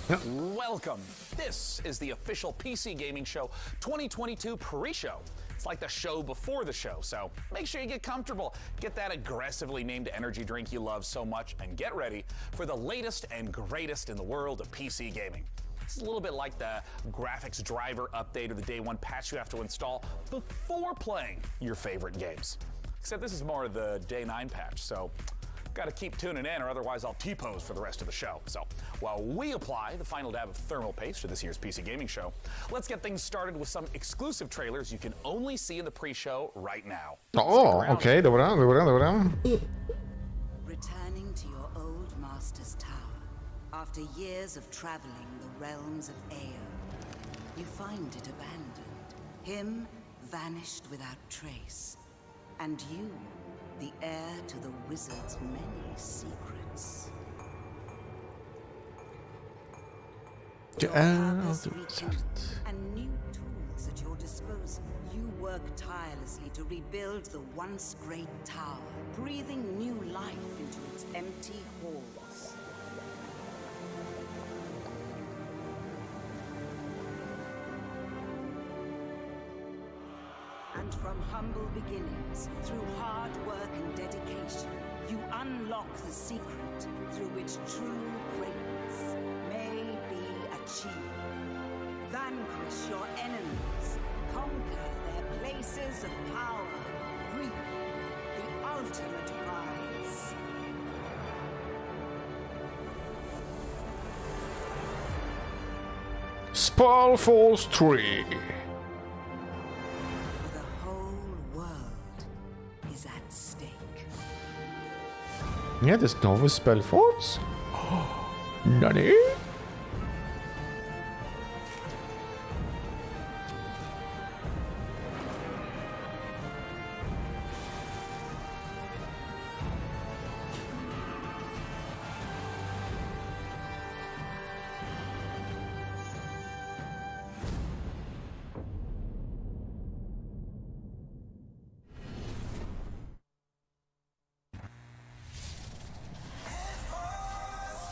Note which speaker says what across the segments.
Speaker 1: Ja.
Speaker 2: Welcome. This is the official PC gaming show 2022 pre-show. It's like the show before the show, so make sure you get comfortable, get that aggressively named energy drink you love so much, and get ready for the latest and greatest in the world of PC gaming. This is a little bit like the graphics driver update or the day one patch you have to install before playing your favorite games. Except this is more of the day 9 patch, so gotta keep tuning in or otherwise I'll T-pose for the rest of the show. So while we apply the final dab of thermal paste to this year's PC gaming show, let's get things started with some exclusive trailers you can only see in the pre-show right now.
Speaker 1: O, okej, dobra.
Speaker 3: Returning to your old master's tower, after years of traveling the realms of Aeon, you find it abandoned, him vanished without trace, and you, the heir to the wizard's many secrets.
Speaker 1: The heir of the wizard.
Speaker 3: And new tools at your disposal. You work tirelessly to rebuild the once great tower, breathing new life into its empty halls. And from humble beginnings, through hard work and dedication, you unlock the secret through which true greatness may be achieved. Vanquish your enemies, conquer their places of power, reap the ultimate prize.
Speaker 1: Spell Force 3.
Speaker 3: The whole world is at stake.
Speaker 1: Nie, to jest nowy Spell Force? Nani?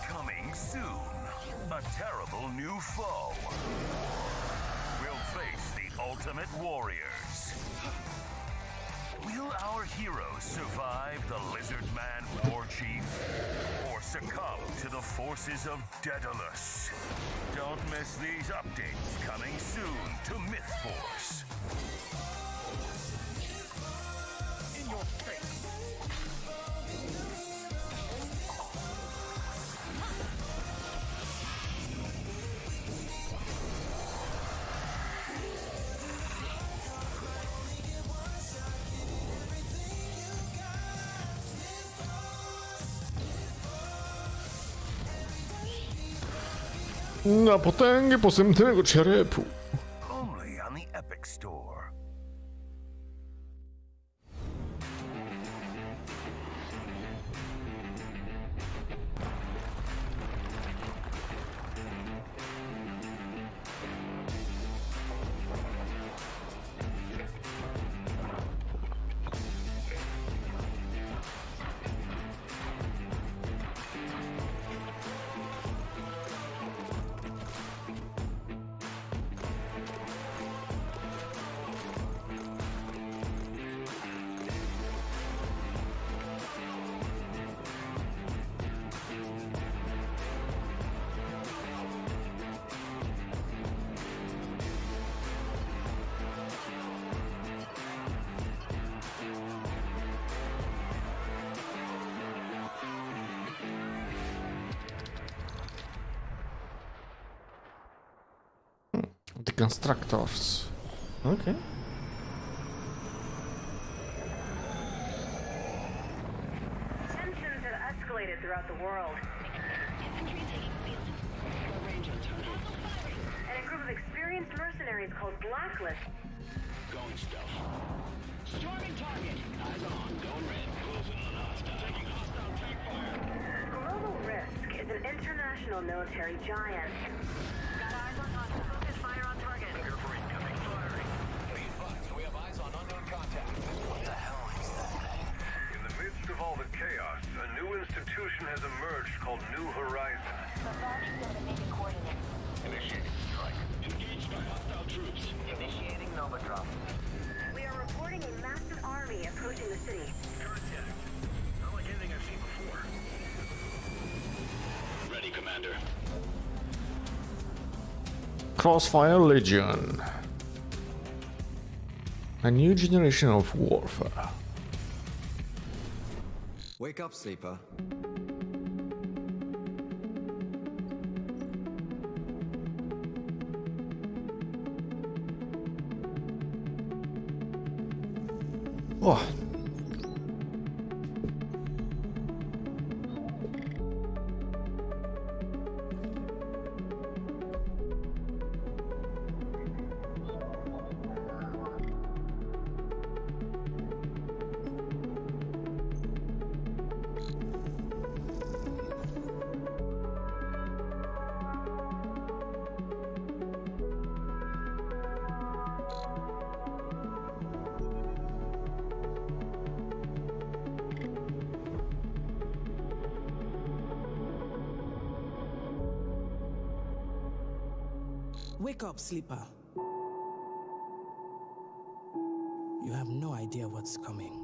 Speaker 4: Coming soon, a terrible new foe will face the ultimate warriors. Will our heroes survive the Lizard Man War Chief or succumb to the forces of Daedalus? Don't miss these updates coming soon to Myth Force. In your face.
Speaker 1: Na potęgę posępnego cierepu.
Speaker 4: Only on the Epic Store.
Speaker 1: The Constructors. Okay.
Speaker 5: Tensions have escalated throughout the world. And a group of experienced mercenaries called Blacklist.
Speaker 6: Going stealth. Storming target. Eyes on. Going red. Closing on hostile. Taking hostile tank fire.
Speaker 5: Global Risk is an international military giant. Got eyes on hostile. Focus fire on target.
Speaker 6: Here for incoming firing. Be advised, we have eyes on unknown contact. What the hell is that thing?
Speaker 7: In the midst of all the chaos, a new institution has emerged called New Horizon.
Speaker 5: The launch zone and maybe coordinates.
Speaker 1: Crossfire Legion. A new generation of warfare.
Speaker 7: Wake up, sleeper.
Speaker 1: O!
Speaker 8: Wake up, sleeper. You have no idea what's coming.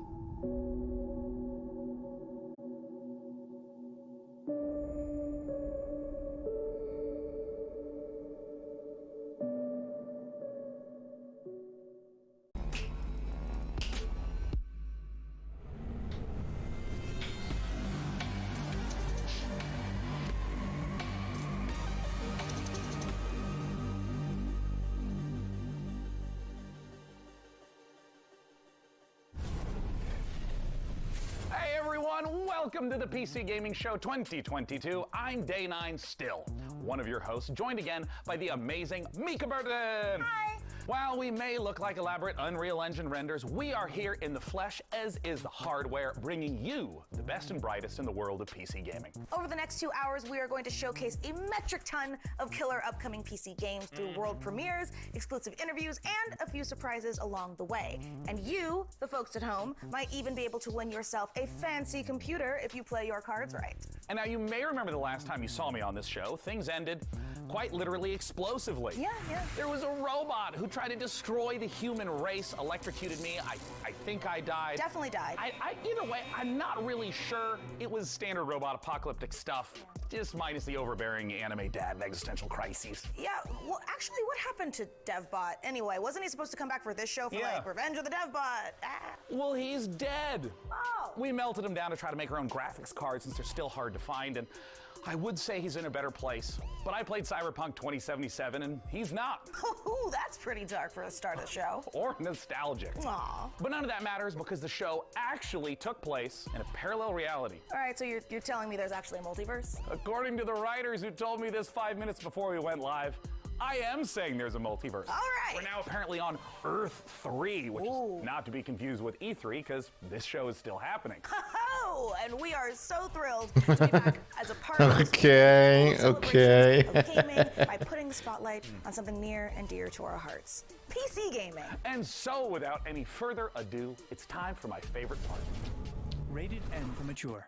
Speaker 2: Hey everyone, welcome to the PC Gaming Show 2022. I'm Day 9 still, one of your hosts, joined again by the amazing Mika Burton. Hi. While we may look like elaborate Unreal Engine renders, we are here in the flesh, as is the hardware, bringing you the best and brightest in the world of PC gaming.
Speaker 9: Over the next 2 hours, we are going to showcase a metric ton of killer upcoming PC games through world premieres, exclusive interviews, and a few surprises along the way. And you, the folks at home, might even be able to win yourself a fancy computer if you play your cards right.
Speaker 2: And now you may remember the last time you saw me on this show, things ended quite literally explosively.
Speaker 9: Yeah.
Speaker 2: There was a robot who tried to destroy the human race, electrocuted me. I think I died.
Speaker 9: Definitely died.
Speaker 2: Either way, I'm not really sure. It was standard robot apocalyptic stuff, just minus the overbearing anime dad and existential crises.
Speaker 9: Yeah, well, actually, what happened to DevBot anyway? Wasn't he supposed to come back for this show for like Revenge of the DevBot?
Speaker 2: Well, he's dead.
Speaker 9: Oh.
Speaker 2: We melted him down to try to make our own graphics cards since they're still hard to find, and I would say he's in a better place, but I played Cyberpunk 2077 and he's not.
Speaker 9: Ooh, that's pretty dark for the start of the show.
Speaker 2: Or nostalgic.
Speaker 9: Aw.
Speaker 2: But none of that matters because the show actually took place in a parallel reality.
Speaker 9: All right, so you're telling me there's actually a multiverse?
Speaker 2: According to the writers who told me this 5 minutes before we went live, I am saying there's a multiverse.
Speaker 9: All right.
Speaker 2: We're now apparently on Earth 3, which is not to be confused with E3 because this show is still happening.
Speaker 9: Oh, and we are so thrilled to be back as a part of this
Speaker 1: Okay.
Speaker 9: of gaming by putting the spotlight on something near and dear to our hearts. PC gaming.
Speaker 2: And so, without any further ado, it's time for my favorite part.
Speaker 10: Rated M for mature.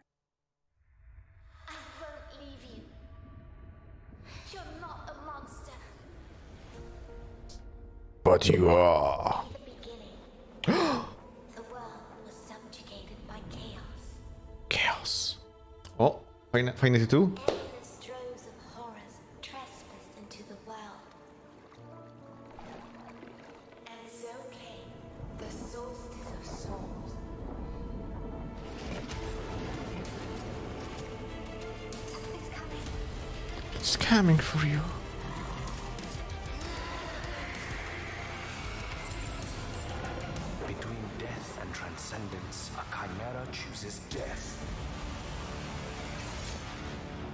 Speaker 11: I won't leave you. You're not a monster.
Speaker 1: But you are.
Speaker 11: In the beginning, the world was subjugated by chaos.
Speaker 1: Chaos. O, fajny tytuł.
Speaker 11: Endless droves of horrors trespassed into the world. And so came the solstice of souls. Something's coming.
Speaker 1: It's coming for you.
Speaker 7: Between death and transcendence, a chimera chooses death.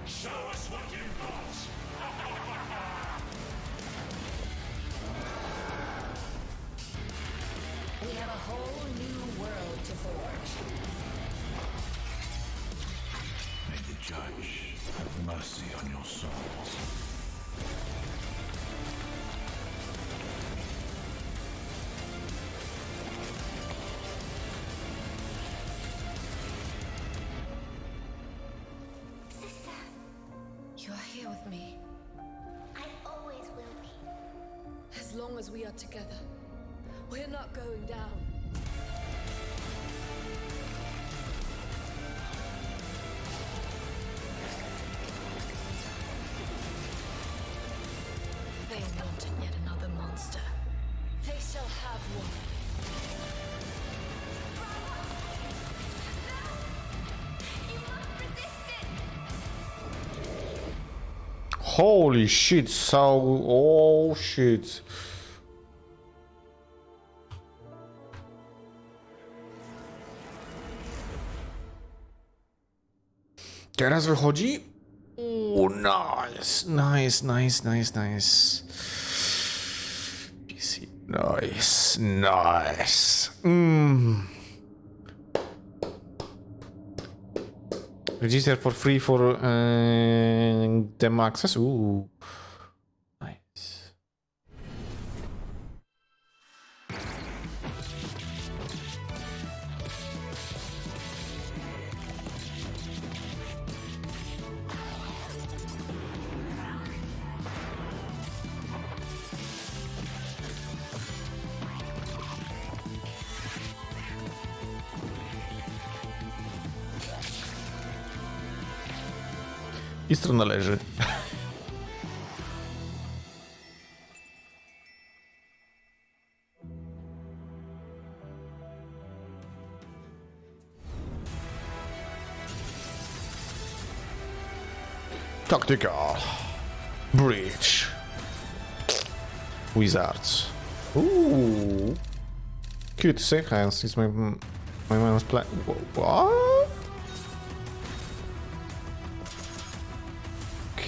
Speaker 6: Show us what you've got!
Speaker 3: We have a whole new world to forge.
Speaker 4: May the judge have mercy on your souls.
Speaker 11: Sister,
Speaker 3: You're here with me.
Speaker 11: I always will be.
Speaker 3: As long as we are together, we're not going down.
Speaker 11: wanted yet another monster. They shall have one. You must resist it!
Speaker 1: Holy shit, so... Oh shit. Teraz wychodzi? Nice, nice, nice, nice, nice. PC, nice, nice. Register for free for demo access. Ooh, nice. I strona leży. Tactical. Bridge. Wizards. Ooh. Cute sequence. It's my man's plan. What?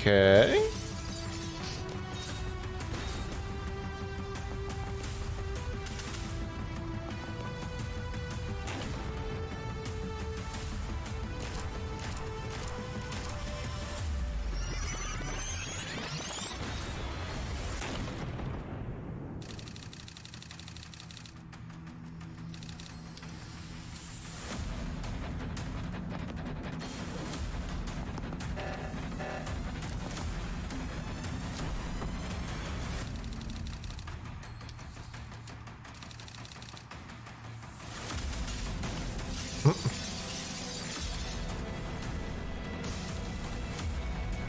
Speaker 1: Okay.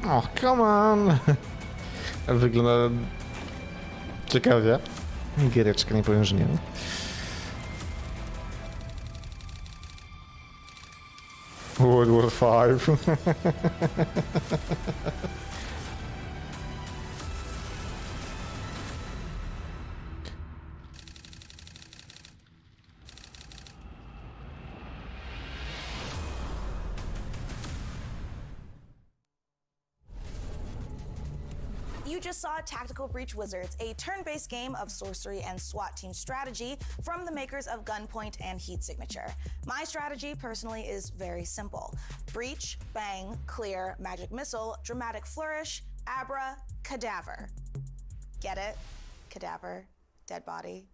Speaker 1: Oh, come on! Wygląda ciekawie. Giereczka, nie powiem, że nie. World War 5.
Speaker 9: You just saw Tactical Breach Wizards, a turn-based game of sorcery and SWAT team strategy from the makers of Gunpoint and Heat Signature. My strategy, personally, is very simple. Breach, bang, clear, magic missile, dramatic flourish, abra, cadaver. Get it? Cadaver, dead body.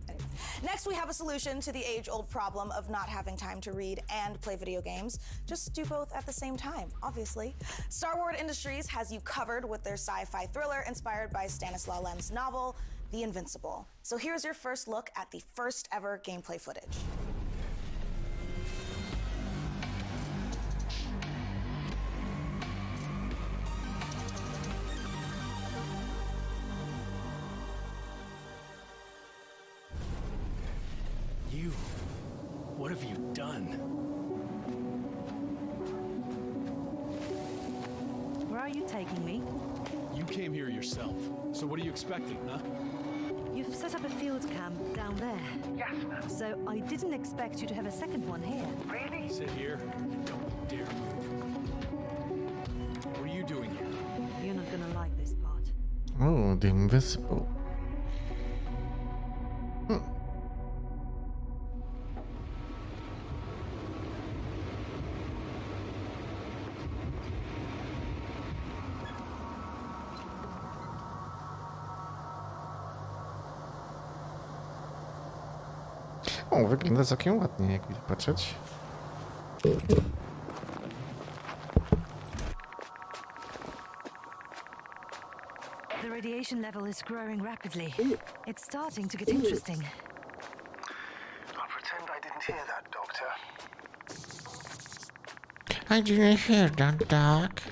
Speaker 9: Anyway. Next, we have a solution to the age-old problem of not having time to read and play video games. Just do both at the same time, obviously. Star Wars Industries has you covered with their sci-fi thriller inspired by Stanislaw Lem's novel, The Invincible. So here's your first look at the first ever gameplay footage.
Speaker 6: What have you done?
Speaker 5: Where are you taking me?
Speaker 6: You came here yourself. So what are you expecting, huh?
Speaker 5: You've set up a field camp down there.
Speaker 12: Yes, ma'am.
Speaker 5: So I didn't expect you to have a second one here.
Speaker 12: Really?
Speaker 6: Sit here and don't dare move. What are you doing here?
Speaker 5: You're not gonna like this part.
Speaker 1: Oh, the Invincible. O, wygląda całkiem ładnie, jakby patrzeć.
Speaker 5: The radiation level is growing rapidly. It's starting to get interesting.
Speaker 12: I'll pretend I didn't hear that, Doctor.
Speaker 1: I didn't hear that, Doc.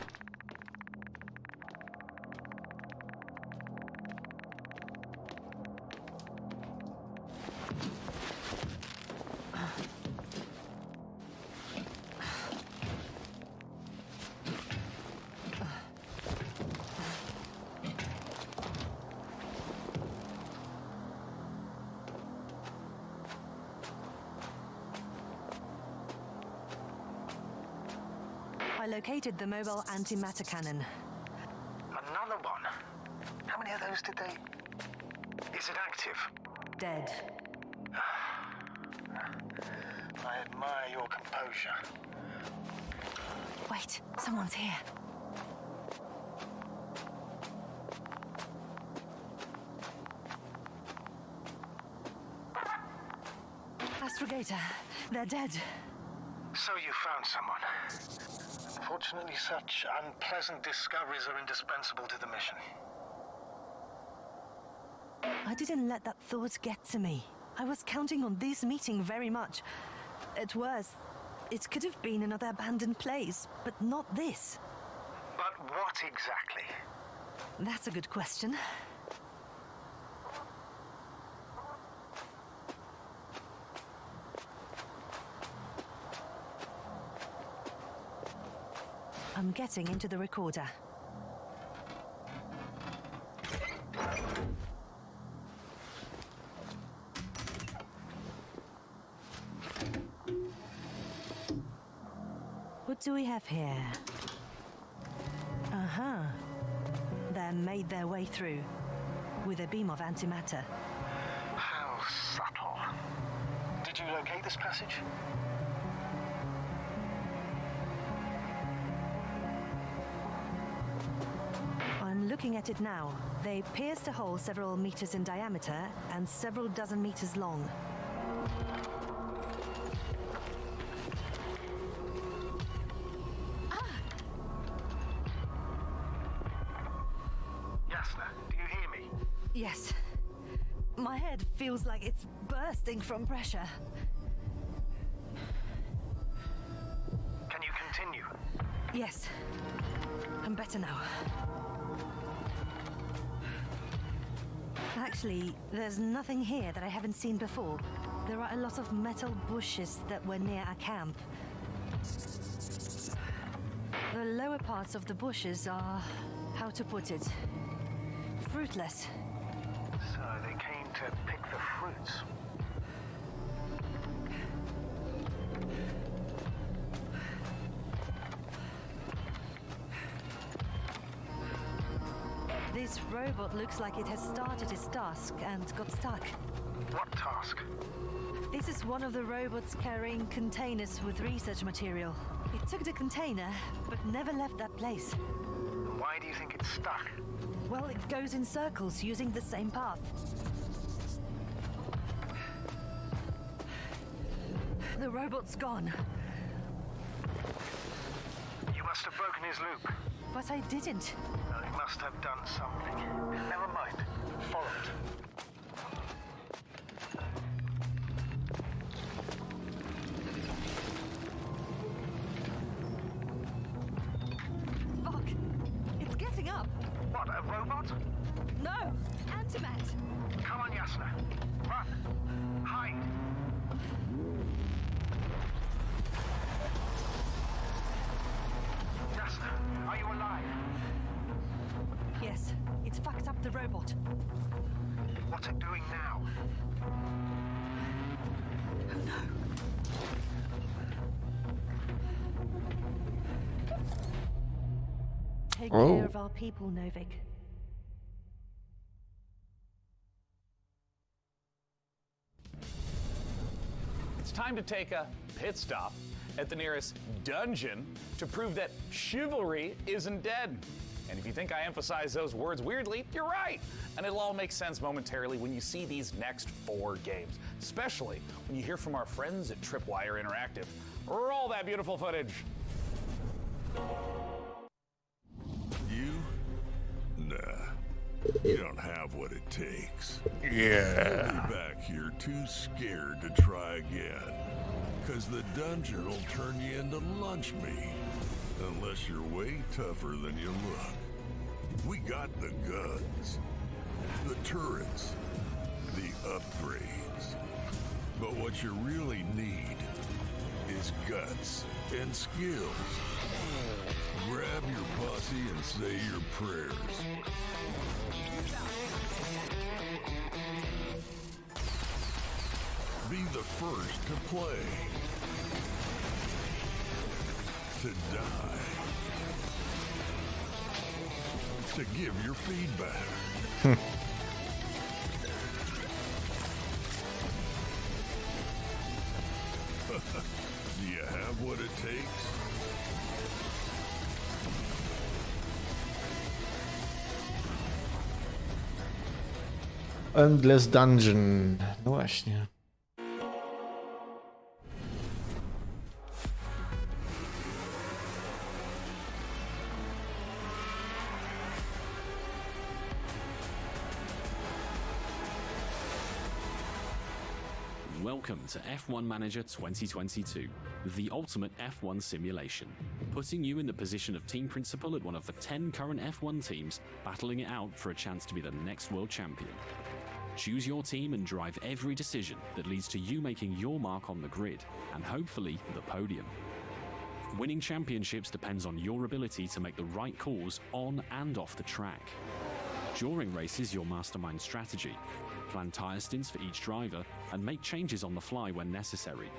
Speaker 13: I located the mobile antimatter cannon.
Speaker 12: Another one? How many of those did they... Is it active?
Speaker 13: Dead.
Speaker 12: I admire your composure.
Speaker 13: Wait, someone's here. Astrogator, they're dead.
Speaker 12: So you found someone. Unfortunately, such unpleasant discoveries are indispensable to the mission.
Speaker 13: I didn't let that thought get to me. I was counting on this meeting very much. At worst, it could have been another abandoned place, but not this.
Speaker 12: But what exactly?
Speaker 13: That's a good question. I'm getting into the recorder. What do we have here? Uh-huh. They made their way through with a beam of antimatter.
Speaker 12: How subtle. Did you locate this passage?
Speaker 13: I'm looking at it now. They pierced a hole several meters in diameter and several dozen meters long.
Speaker 12: Yasna, do you hear me?
Speaker 13: Yes. My head feels like it's bursting from pressure.
Speaker 12: Can you continue?
Speaker 13: Yes. I'm better now. Actually, there's nothing here that I haven't seen before. There are a lot of metal bushes that were near our camp. The lower parts of the bushes are, how to put it, fruitless.
Speaker 12: So they came to pick the fruits.
Speaker 13: This robot looks like it has started its task and got stuck.
Speaker 12: What task?
Speaker 13: This is one of the robots carrying containers with research material. It took the container, but never left that place.
Speaker 12: Why do you think it's stuck?
Speaker 13: Well, it goes in circles using the same path. The robot's gone.
Speaker 12: You must have broken his loop.
Speaker 13: But I didn't.
Speaker 12: Well, he must have done something. Never mind. Follow it.
Speaker 13: Fuck! It's getting up!
Speaker 12: What, a robot?
Speaker 13: No! Antimat!
Speaker 12: Come on, Yasna. Run! Hide! Yasna, are you alive?
Speaker 13: Yes, it's fucked up the robot.
Speaker 12: What's it doing now?
Speaker 13: Oh no. Take care of our people, Novik.
Speaker 2: It's time to take a pit stop at the nearest dungeon to prove that chivalry isn't dead. And if you think I emphasize those words weirdly, you're right. And it'll all make sense momentarily when you see these next 4 games, especially when you hear from our friends at Tripwire Interactive. Roll that beautiful footage.
Speaker 4: You? Nah. You don't have what it takes.
Speaker 1: Yeah.
Speaker 4: You'll be back here too scared to try again. Cause the dungeon will turn you into lunch meat. Unless you're way tougher than you look. We got the guns, the turrets, the upgrades. But what you really need is guts and skills. Grab your posse and say your prayers. Be the first to play. To die. To give your feedback. Do you have what it takes?
Speaker 1: Endless Dungeon. No właśnie.
Speaker 14: Welcome to F1 Manager 2022, the ultimate F1 simulation, putting you in the position of team principal at one of the 10 current F1 teams, battling it out for a chance to be the next world champion. Choose your team and drive every decision that leads to you making your mark on the grid, and hopefully the podium. Winning championships depends on your ability to make the right calls on and off the track. During races, you'll mastermind strategy, plan tyre stints for each driver, and make changes on the fly when necessary.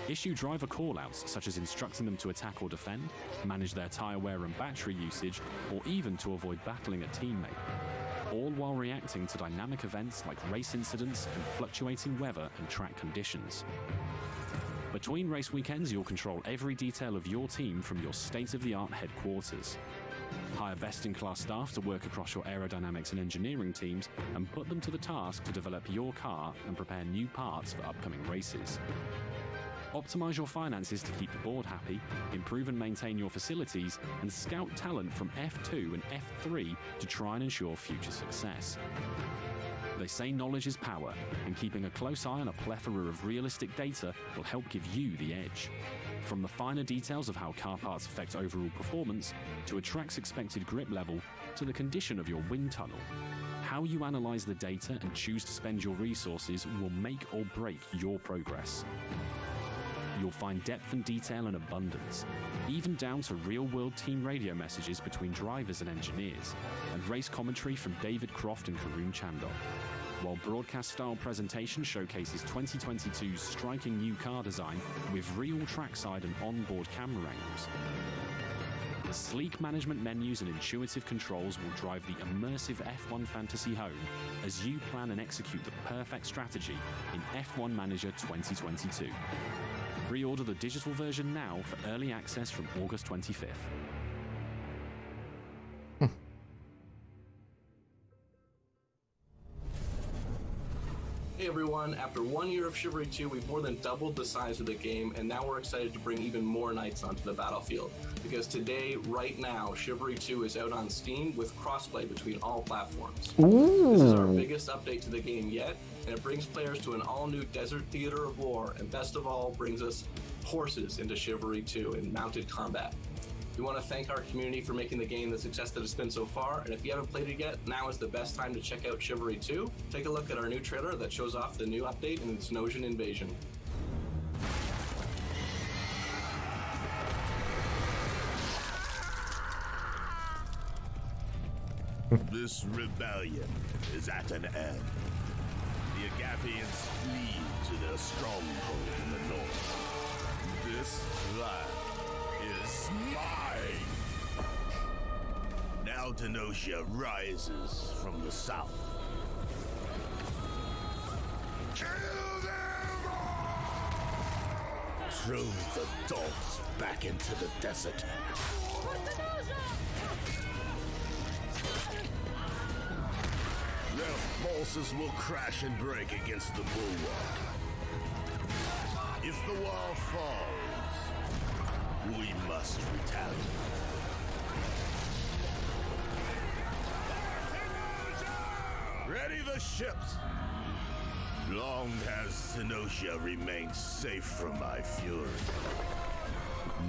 Speaker 14: Issue driver callouts, such as instructing them to attack or defend, manage their tyre wear and battery usage, or even to avoid battling a teammate, all while reacting to dynamic events like race incidents and fluctuating weather and track conditions. Between race weekends, you'll control every detail of your team from your state-of-the-art headquarters. Hire best-in-class staff to work across your aerodynamics and engineering teams and put them to the task to develop your car and prepare new parts for upcoming races. Optimize your finances to keep the board happy, improve and maintain your facilities, and scout talent from F2 and F3 to try and ensure future success. They say knowledge is power, and keeping a close eye on a plethora of realistic data will help give you the edge. From the finer details of how car parts affect overall performance, to a track's expected grip level, to the condition of your wind tunnel, how you analyze the data and choose to spend your resources will make or break your progress. You'll find depth and detail in abundance, even down to real-world team radio messages between drivers and engineers, and race commentary from David Croft and Karun Chandok, while broadcast-style presentation showcases 2022's striking new car design with real trackside and onboard camera angles. Sleek management menus and intuitive controls will drive the immersive F1 fantasy home as you plan and execute the perfect strategy in F1 Manager 2022. Pre-order the digital version now for early access from August 25th.
Speaker 15: Hey everyone, after 1 year of Chivalry 2, we've more than doubled the size of the game, and now we're excited to bring even more knights onto the battlefield. Because today, right now, Chivalry 2 is out on Steam with crossplay between all platforms.
Speaker 1: Ooh.
Speaker 15: This is our biggest update to the game yet, and it brings players to an all-new desert theater of war, and best of all, brings us horses into Chivalry 2 in mounted combat. We want to thank our community for making the game the success that it's been so far, and if you haven't played it yet, now is the best time to check out Chivalry 2. Take a look at our new trailer that shows off the new update and its Nosian invasion.
Speaker 4: This rebellion is at an end. The Agapians flee to their stronghold in the north. This land is mine! Now Denosia rises from the south. Kill them all! Throw the dogs back into the desert. Their forces will crash and break against the bulwark. If the wall falls, we must retaliate. Ready the ships! Long has Senosia remained safe from my fury.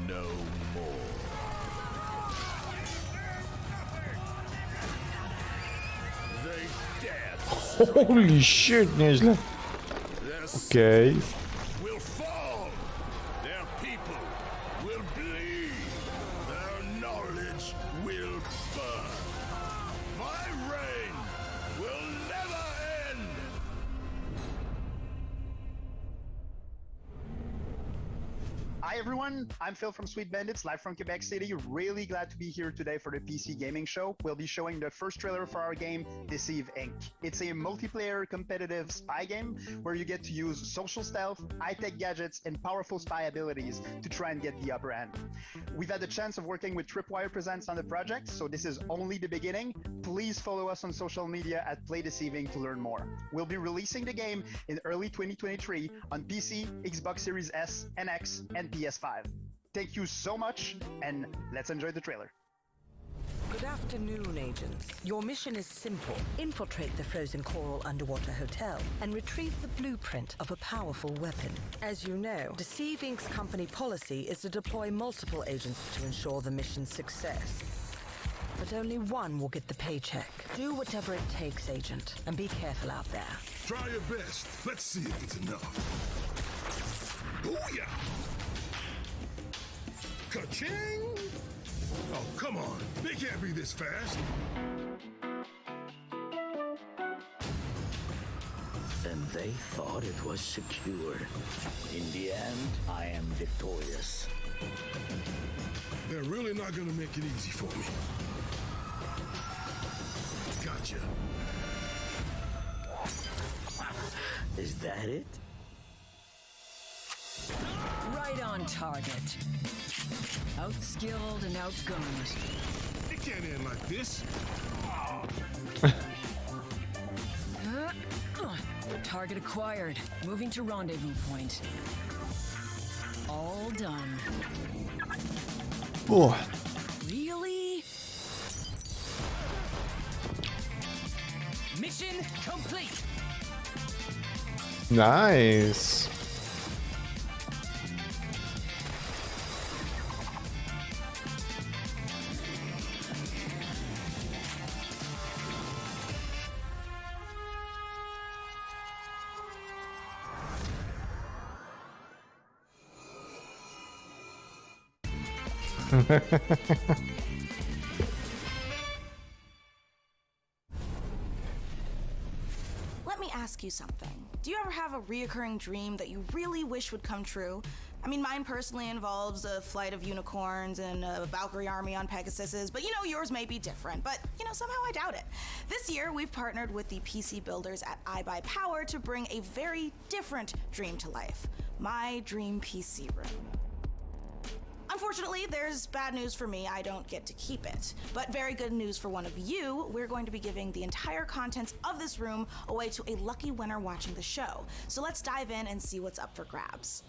Speaker 4: No more. They dare.
Speaker 1: Holy shit, nieźle.
Speaker 4: Their
Speaker 1: Okej.
Speaker 4: will fall. Their people will bleed. Their knowledge will burn. My reign will never end.
Speaker 16: Hi everyone, I'm Phil from Sweet Bandits, live from Quebec City. Really glad to be here today for the PC gaming show. We'll be showing the first trailer for our game, Deceive Inc. It's a multiplayer competitive spy game where you get to use social stealth, high-tech gadgets, and powerful spy abilities to try and get the upper hand. We've had the chance of working with Tripwire Presents on the project, so this is only the beginning. Please follow us on social media at Play Deceiving to learn more. We'll be releasing the game in early 2023 on PC, Xbox Series S and X, and PS5. Thank you so much, and let's enjoy the trailer.
Speaker 17: Good afternoon, agents. Your mission is simple. Infiltrate the frozen coral underwater hotel and retrieve the blueprint of a powerful weapon. As you know, Deceive Inc.'s company policy is to deploy multiple agents to ensure the mission's success. But only one will get the paycheck. Do whatever it takes, agent, and be careful out there.
Speaker 4: Try your best. Let's see if it's enough. Booyah! Ka-ching! Oh, come on. They can't be this fast.
Speaker 6: And they thought it was secure. In the end, I am victorious.
Speaker 4: They're really not gonna make it easy for me. Gotcha.
Speaker 6: Is that it?
Speaker 18: Right on target. Outskilled and outgunned.
Speaker 4: It can't end like this.
Speaker 18: Target acquired. Moving to rendezvous point. All done.
Speaker 1: Oh.
Speaker 18: Really? Mission complete.
Speaker 1: Nice.
Speaker 9: Let me ask you something. Do you ever have a reoccurring dream that you really wish would come true? I mean, mine personally involves a flight of unicorns and a Valkyrie army on Pegasuses, but you know, yours may be different, but you know, somehow I doubt it. This year, we've partnered with the PC builders at iBuyPower to bring a very different dream to life. My dream PC room. Unfortunately, there's bad news for me. I don't get to keep it. But very good news for one of you. We're going to be giving the entire contents of this room away to a lucky winner watching the show. So let's dive in and see what's up for grabs.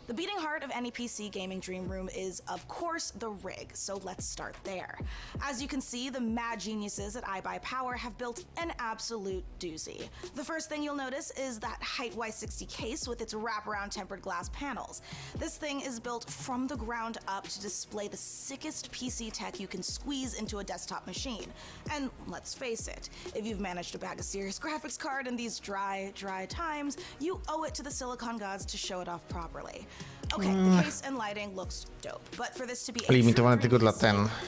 Speaker 9: The beating heart of any PC gaming dream room is, of course, the rig, so let's start there. As you can see, the mad geniuses at iBuyPower have built an absolute doozy. The first thing you'll notice is that Height Y60 case with its wraparound tempered glass panels. This thing is built from the ground up to display the sickest PC tech you can squeeze into a desktop machine. And let's face it, if you've managed to bag a serious graphics card in these dry times, you owe it to the silicon gods to show it off properly. Okay, the case and lighting looks dope, but for this to be a
Speaker 1: Limitowane tylko dla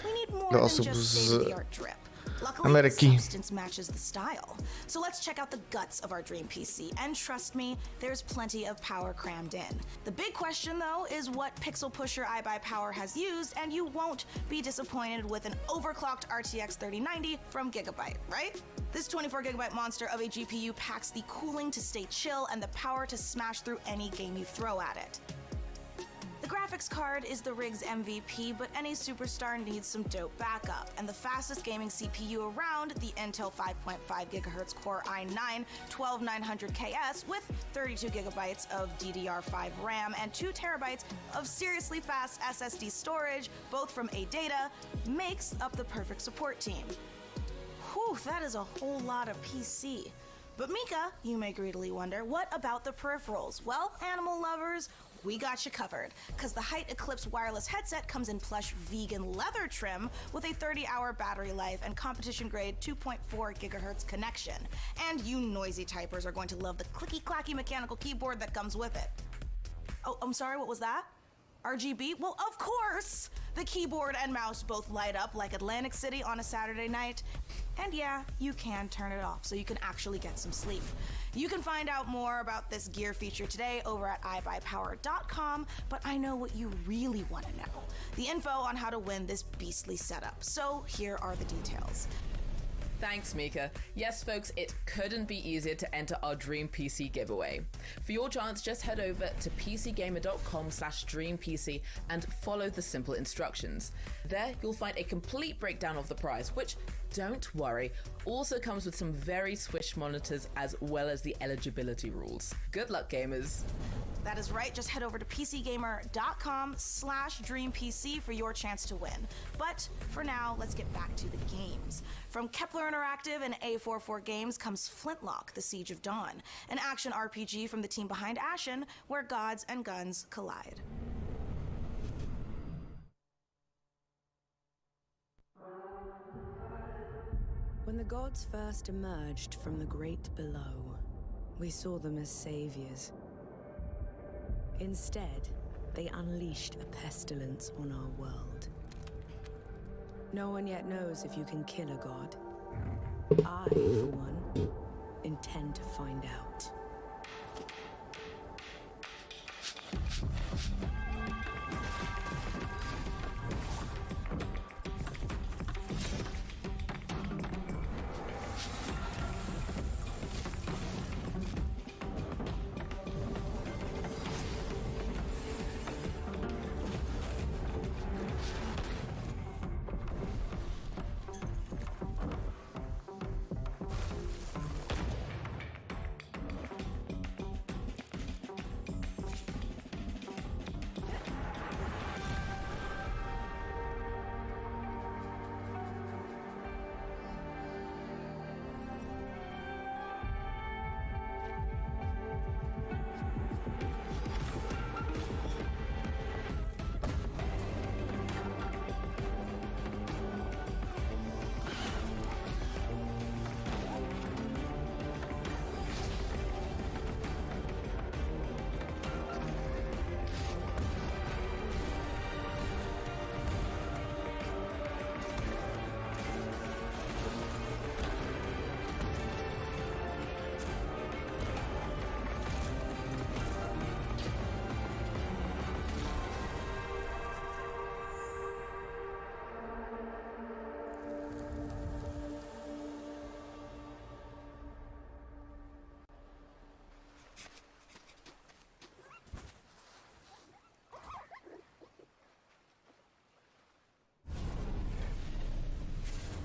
Speaker 9: we need more
Speaker 1: dla
Speaker 9: than
Speaker 1: osób
Speaker 9: just
Speaker 1: z
Speaker 9: state-of-the-art drip. Luckily, the
Speaker 1: Ameryki.
Speaker 9: substance matches the style. So let's check out the guts of our dream PC, and trust me, there's plenty of power crammed in. The big question, though, is what pixel pusher iBuyPower has used, and you won't be disappointed with an overclocked RTX 3090 from Gigabyte, right? This 24GB monster of a GPU packs the cooling to stay chill and the power to smash through any game you throw at it. The graphics card is the rig's MVP, but any superstar needs some dope backup, and the fastest gaming CPU around, the Intel 5.5GHz Core i9 12900KS with 32GB of DDR5 RAM and 2TB of seriously fast SSD storage, both from ADATA, makes up the perfect support team. Whew, that is a whole lot of PC. But Mika, you may greedily wonder, what about the peripherals? Well, animal lovers, we got you covered, because the Height Eclipse wireless headset comes in plush vegan leather trim with a 30-hour battery life and competition-grade 2.4 gigahertz connection. And you noisy typers are going to love the clicky-clacky mechanical keyboard that comes with it. Oh, I'm sorry, what was that? RGB? Well, of course! The keyboard and mouse both light up like Atlantic City on a Saturday night. And yeah, you can turn it off so you can actually get some sleep. You can find out more about this gear feature today over at iBuyPower.com, but I know what you really want to know. The info on how to win this beastly setup. So here are the details.
Speaker 19: Thanks, Mika. Yes, folks, it couldn't be easier to enter our Dream PC giveaway. For your chance, just head over to pcgamer.com/dreampc and follow the simple instructions. There, you'll find a complete breakdown of the prize, which, don't worry, also comes with some very swish monitors as well as the eligibility rules. Good luck, gamers.
Speaker 9: That is right, just head over to pcgamer.com/dreampc for your chance to win. But for now, let's get back to the games. From Kepler Interactive and A44 Games comes Flintlock, The Siege of Dawn, an action RPG from the team behind Ashen, where gods and guns collide.
Speaker 20: When the gods first emerged from the great below, we saw them as saviors. Instead, they unleashed a pestilence on our world. No one yet knows if you can kill a god. I, for one, intend to find out.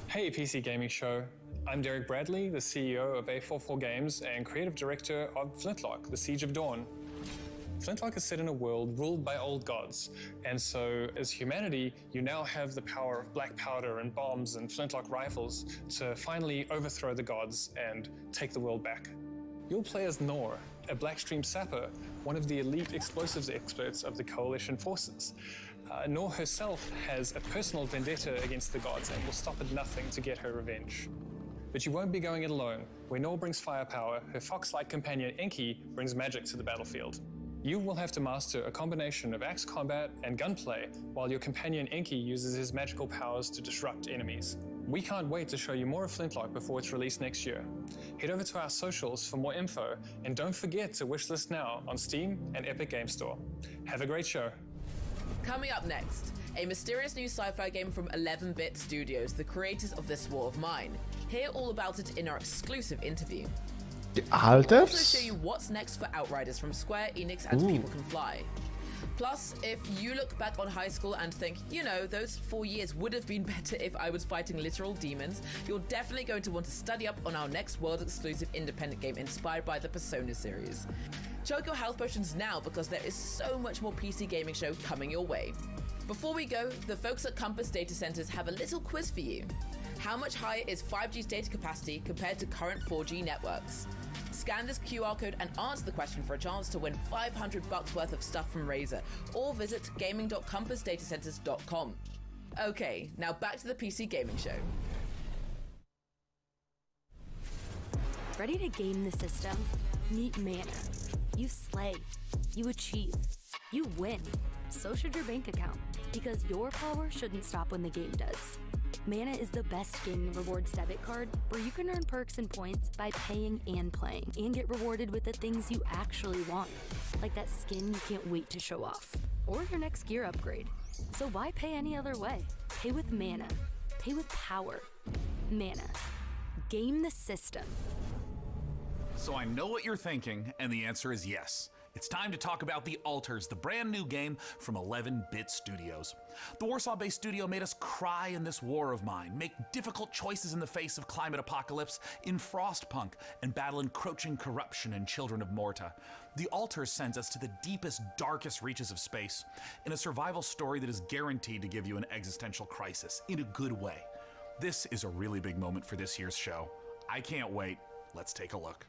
Speaker 10: Hey PC Gaming Show, I'm Derek Bradley, the CEO of A44 Games and creative director of Flintlock, The Siege of Dawn. Flintlock is set in a world ruled by old gods, and so as humanity, you now have the power of black powder and bombs and flintlock rifles to finally overthrow the gods and take the world back. You'll play as Nor, a Blackstream sapper, one of the elite explosives experts of the Coalition forces. Nor herself has a personal vendetta against the gods and will stop at nothing to get her revenge. But you won't be going it alone. Where Nor brings firepower, her fox-like companion Enki brings magic to the battlefield. You will have to master a combination of axe combat and gunplay, while your companion Enki uses his magical powers to disrupt enemies. We can't wait to show you more of Flintlock before it's released next year. Head over to our socials for more info, and don't forget to wishlist now on Steam and Epic Game Store. Have a great show.
Speaker 19: Coming up next, a mysterious new sci-fi game from 11-Bit Studios, the creators of This War of Mine. Hear all about it in our exclusive interview. We'll also show you what's next for Outriders from Square Enix and People Can Fly. Plus, if you look back on high school and think, you know, those 4 years would have been better if I was fighting literal demons, you're definitely going to want to study up on our next world-exclusive independent game inspired by the Persona series. Choke your health potions now because there is so much more PC Gaming Show coming your way. Before we go, the folks at Compass Data Centers have a little quiz for you. How much higher is 5G's data capacity compared to current 4G networks? Scan this QR code and answer the question for a chance to win $500 worth of stuff from Razer, or visit gaming.compassdatacenters.com. Okay, now back to the PC gaming show.
Speaker 21: Ready to game the system? Meet Mana. You slay. You achieve. You win. So should your bank account, because your power shouldn't stop when the game does. Mana is the best gaming rewards debit card where you can earn perks and points by paying and playing, and get rewarded with the things you actually want, like that skin you can't wait to show off, or your next gear upgrade. So why pay any other way? Pay with Mana. Pay with power. Mana. Game the system.
Speaker 2: So I know what you're thinking, and the answer is yes. It's time to talk about The Alters, the brand new game from 11-bit Studios. The Warsaw-based studio made us cry in this war of mine, make difficult choices in the face of climate apocalypse in Frostpunk, and battle encroaching corruption in Children of Morta. The Alters sends us to the deepest, darkest reaches of space, in a survival story that is guaranteed to give you an existential crisis, in a good way. This is a really big moment for this year's show. I can't wait. Let's take a look.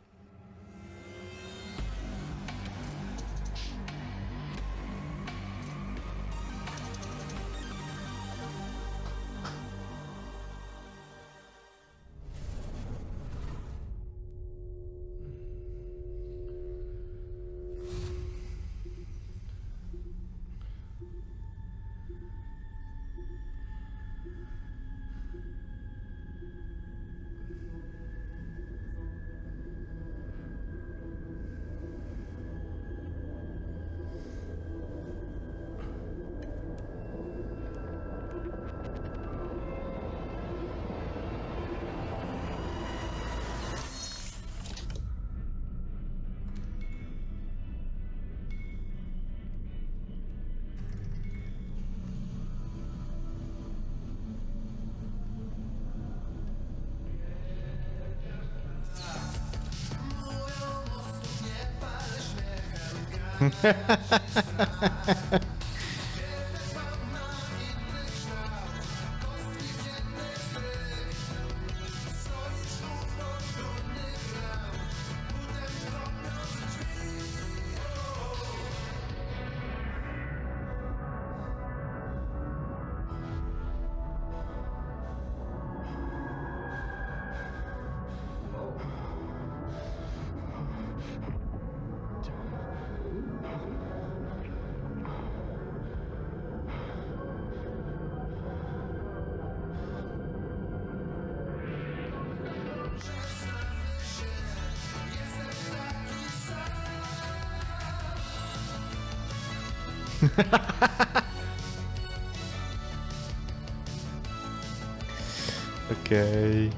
Speaker 1: Okay.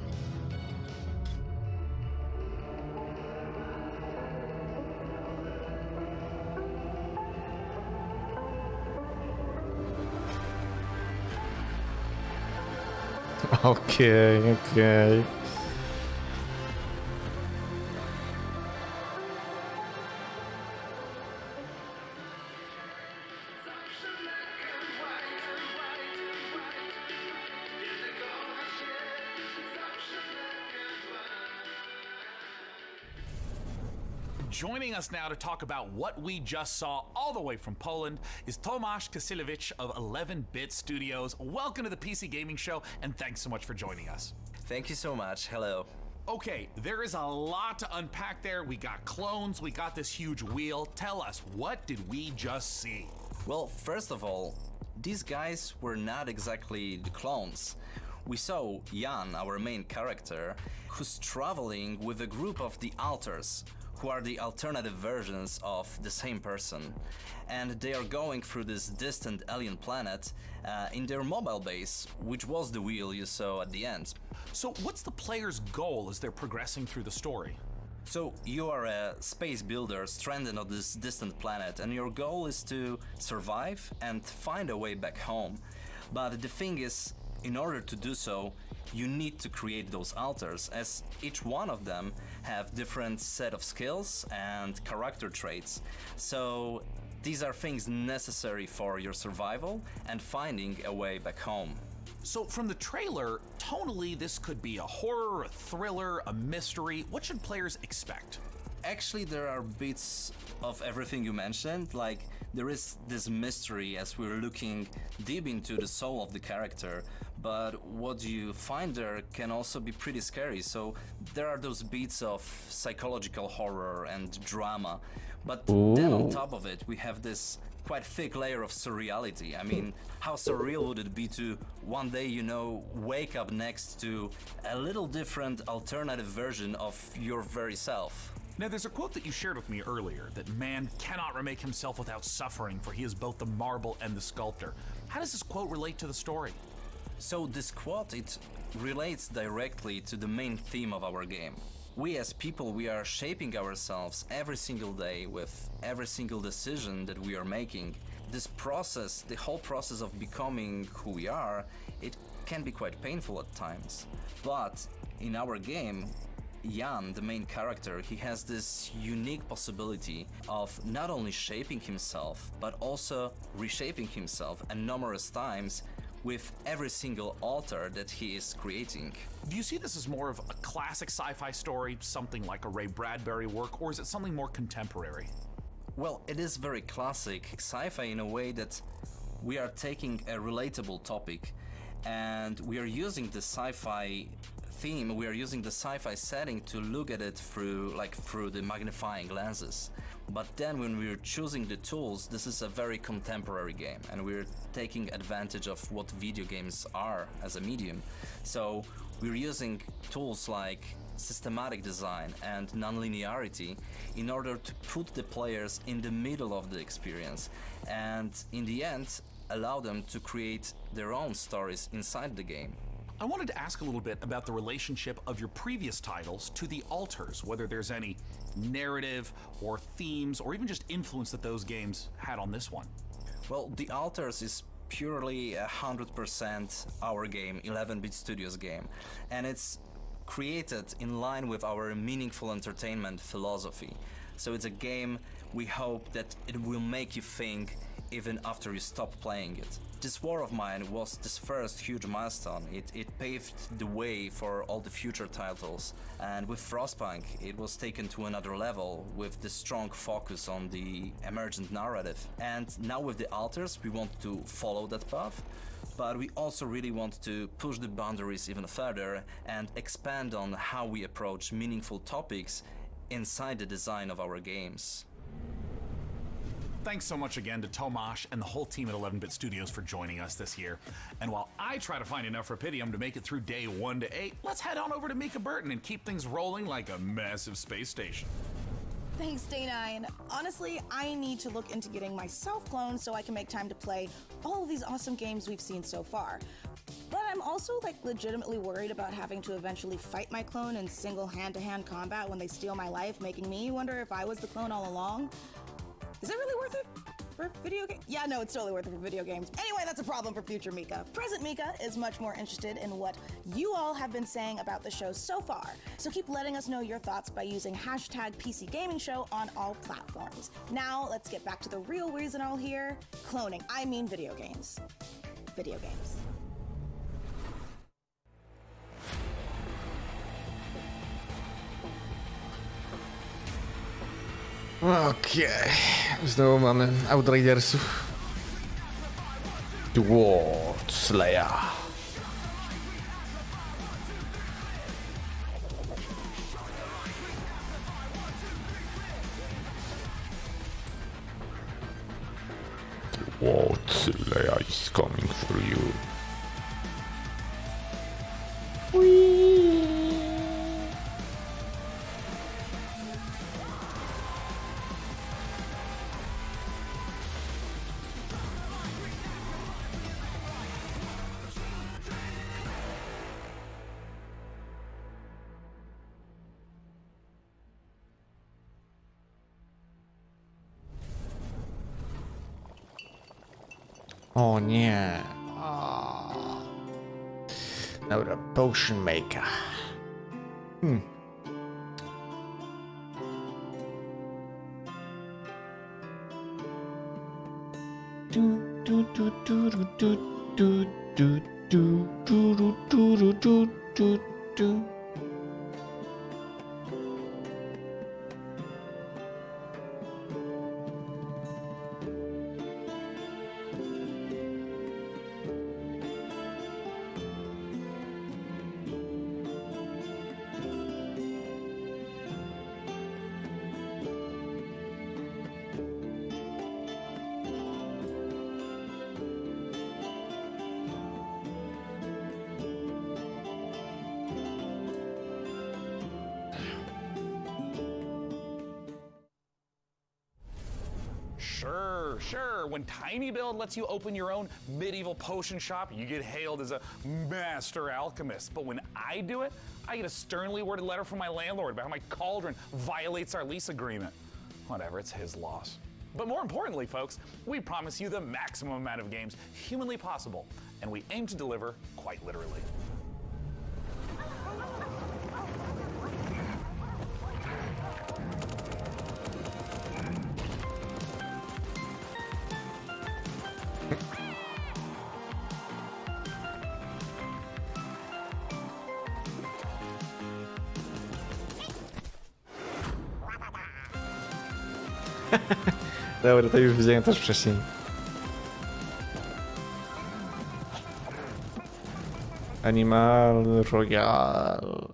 Speaker 1: Okay, okay.
Speaker 2: Joining us now to talk about what we just saw all the way from Poland is Tomasz Kasilewicz of 11-bit Studios. Welcome to the PC Gaming Show, and thanks so much for joining us.
Speaker 22: Thank you so much. Hello.
Speaker 2: Okay, there is a lot to unpack there. We got clones, we got this huge wheel. Tell us, what did we just see?
Speaker 22: Well, first of all, these guys were not exactly the clones. We saw Jan, our main character, who's traveling with a group of the Alters, who are the alternative versions of the same person. And they are going through this distant alien planet in their mobile base, which was the wheel you saw at the end.
Speaker 2: So what's the player's goal as they're progressing through the story?
Speaker 22: So you are a space builder stranded on this distant planet, and your goal is to survive and find a way back home. But the thing is, in order to do so, you need to create those alters, as each one of them have different set of skills and character traits. So these are things necessary for your survival and finding a way back home.
Speaker 2: So from the trailer, tonally this could be a horror, a thriller, a mystery. What should players expect?
Speaker 22: Actually, there are bits of everything you mentioned. Like, there is this mystery as we're looking deep into the soul of the character, but what you find there can also be pretty scary. So there are those beats of psychological horror and drama, but then on top of it we have this quite thick layer of surreality. I mean, how surreal would it be to one day, you know, wake up next to a little different alternative version of your very self?
Speaker 2: Now, there's a quote that you shared with me earlier, that man cannot remake himself without suffering, for he is both the marble and the sculptor. How does this quote relate to the story?
Speaker 22: So this quote, it relates directly to the main theme of our game. We as people, we are shaping ourselves every single day with every single decision that we are making. This process, the whole process of becoming who we are, it can be quite painful at times. But in our game, Jan, the main character, he has this unique possibility of not only shaping himself, but also reshaping himself and numerous times with every single altar that he is creating.
Speaker 2: Do you see this as more of a classic sci-fi story, something like a Ray Bradbury work, or is it something more contemporary?
Speaker 22: Well, it is very classic sci-fi in a way that we are taking a relatable topic and we are using the sci-fi theme, we are using the sci-fi setting to look at it through the magnifying lenses. But then when we're choosing the tools, this is a very contemporary game and we're taking advantage of what video games are as a medium. So we're using tools like systematic design and non-linearity in order to put the players in the middle of the experience and in the end allow them to create their own stories inside the game.
Speaker 2: I wanted to ask a little bit about the relationship of your previous titles to the altars, whether there's any narrative or themes or even just influence that those games had on this one.
Speaker 22: Well, the altars is purely 100% our game, 11-bit Studios game, and it's created in line with our meaningful entertainment philosophy. So it's a game we hope that it will make you think even after you stop playing it. This War of Mine was this first huge milestone. It paved the way for all the future titles. And with Frostpunk, it was taken to another level with the strong focus on the emergent narrative. And now with the altars, we want to follow that path, but we also really want to push the boundaries even further and expand on how we approach meaningful topics inside the design of our games.
Speaker 2: Thanks so much again to Tomasz and the whole team at 11-Bit Studios for joining us this year. And while I try to find enough Rapidium to make it through day 1 to 8, let's head on over to Mika Burton and keep things rolling like a massive space station.
Speaker 9: Thanks, Day9. Honestly, I need to look into getting myself cloned so I can make time to play all of these awesome games we've seen so far. But I'm also legitimately worried about having to eventually fight my clone in single hand-to-hand combat when they steal my life, making me wonder if I was the clone all along. Is it really worth it for video games? Yeah, no, it's totally worth it for video games. Anyway, that's a problem for future Mika. Present Mika is much more interested in what you all have been saying about the show so far. So keep letting us know your thoughts by using hashtag PC Gaming Show on all platforms. Now, let's get back to the real reason all here. Cloning. I mean video games. Video games.
Speaker 1: Okej, znowu mamy Outridersów. World Slayer. World Slayer is coming for you. O nie. Dobra, Potion Maker. Du, du, du, du, du, du, du, du.
Speaker 2: Sure. When Tiny Build lets you open your own medieval potion shop, you get hailed as a master alchemist. But when I do it, I get a sternly worded letter from my landlord about how my cauldron violates our lease agreement. Whatever, it's his loss. But more importantly, folks, we promise you the maximum amount of games humanly possible, and we aim to deliver quite literally.
Speaker 1: Dobra, to już widziałem też wcześniej. Animal Royal.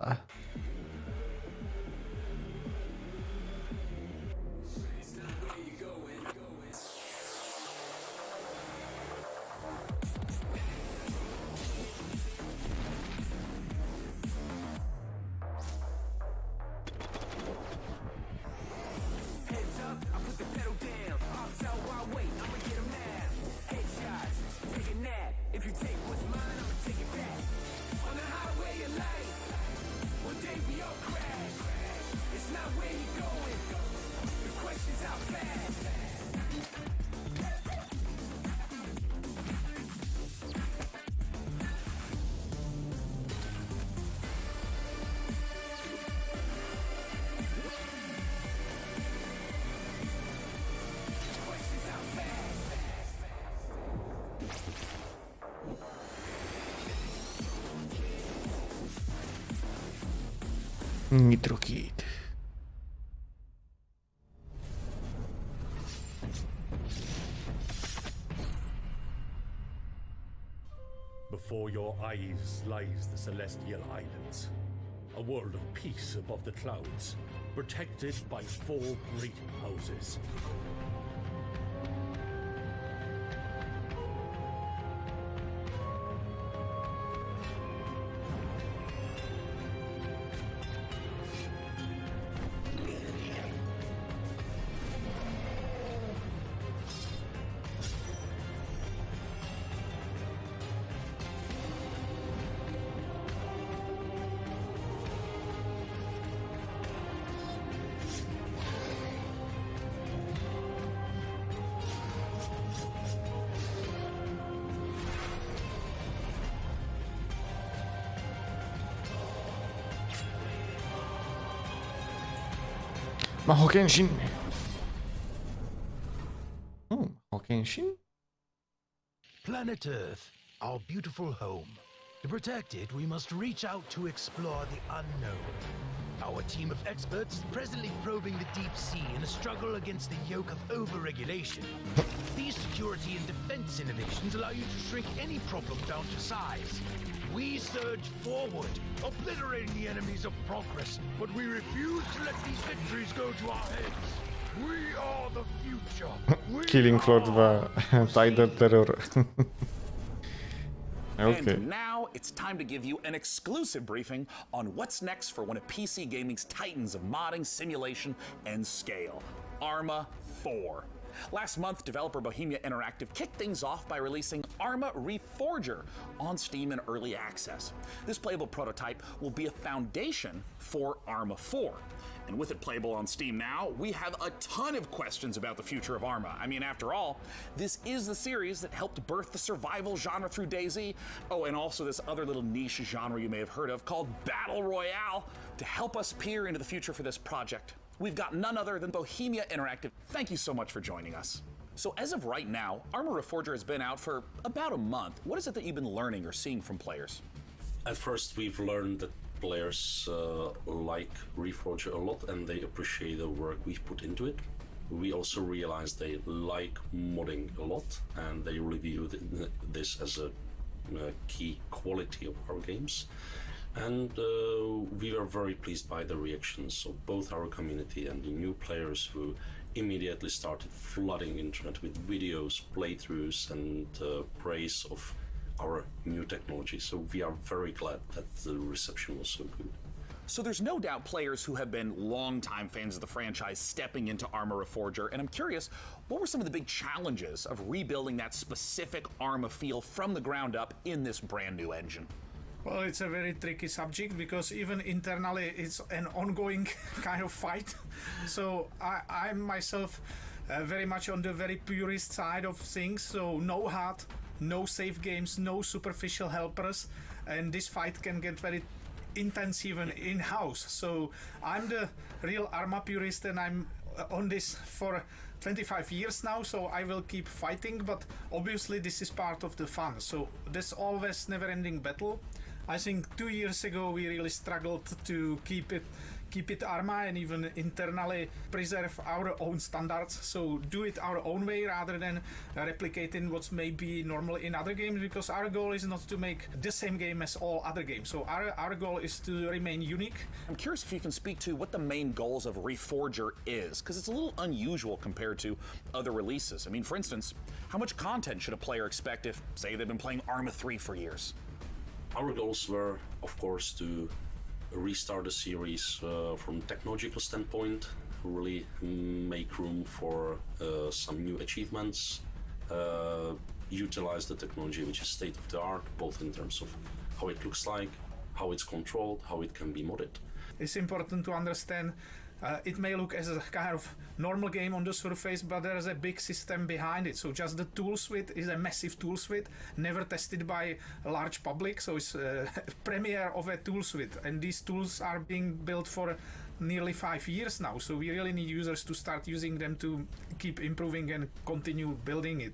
Speaker 1: Nitro Kid.
Speaker 7: Before your eyes lies the Celestial Islands, a world of peace above the clouds, protected by 4 great houses.
Speaker 1: Mahokenshin. Oh, Mahokenshin?
Speaker 8: Planet Earth, our beautiful home. To protect it, we must reach out to explore the unknown. Our team of experts is presently probing the deep sea in a struggle against the yoke of overregulation. These security and defense innovations allow you to shrink any problem down to size. We surge forward, obliterating the enemies of progress, but we refuse to let these victories go to our heads. We are the future.
Speaker 1: Killing Floor 2. Tider Terror. Okay.
Speaker 2: And now it's time to give you an exclusive briefing on what's next for one of PC gaming's titans of modding, simulation, and scale, Arma 4. Last month, developer Bohemia Interactive kicked things off by releasing Arma Reforger on Steam in early access. This playable prototype will be a foundation for Arma 4. And with it playable on Steam now, we have a ton of questions about the future of Arma. I mean, after all, this is the series that helped birth the survival genre through DayZ. Oh, and also this other little niche genre you may have heard of called Battle Royale. To help us peer into the future for this project, we've got none other than Bohemia Interactive. Thank you so much for joining us. So as of right now, Arma Reforger has been out for about a month. What is it that you've been learning or seeing from players?
Speaker 3: At first, we've learned that players like Reforger a lot and they appreciate the work we've put into it. We also realized they like modding a lot and they review this as a key quality of our games. And we were very pleased by the reactions of both our community and the new players who immediately started flooding the internet with videos, playthroughs, and praise of our new technology. So we are very glad that the reception was so good.
Speaker 2: So there's no doubt players who have been longtime fans of the franchise stepping into Arma Reforger, and I'm curious, what were some of the big challenges of rebuilding that specific Arma feel from the ground up in this brand new engine?
Speaker 11: Well, it's a very tricky subject because even internally it's an ongoing kind of fight. So I'm myself very much on the very purist side of things. So no HUD, no save games, no superficial helpers. And this fight can get very intense even in-house. So I'm the real Arma purist and I'm on this for 25 years now, so I will keep fighting, but obviously this is part of the fun. So there's always never-ending battle. I think 2 years ago we really struggled to keep it Arma and even internally preserve our own standards. So do it our own way rather than replicating what's maybe normal in other games, because our goal is not to make the same game as all other games. So our goal is to remain unique.
Speaker 2: I'm curious if you can speak to what the main goals of Reforger is, because it's a little unusual compared to other releases. I mean, for instance, how much content should a player expect if, say, they've been playing Arma 3 for years?
Speaker 3: Our goals were, of course, to restart the series from a technological standpoint, really make room for some new achievements, utilize the technology which is state-of-the-art, both in terms of how it looks like, how it's controlled, how it can be modded.
Speaker 11: It's important to understand it may look as a kind of normal game on the surface, but there is a big system behind it. So just the tool suite is a massive tool suite, never tested by a large public. So it's a premiere of a tool suite. And these tools are being built for nearly 5 years now. So we really need users to start using them to keep improving and continue building it.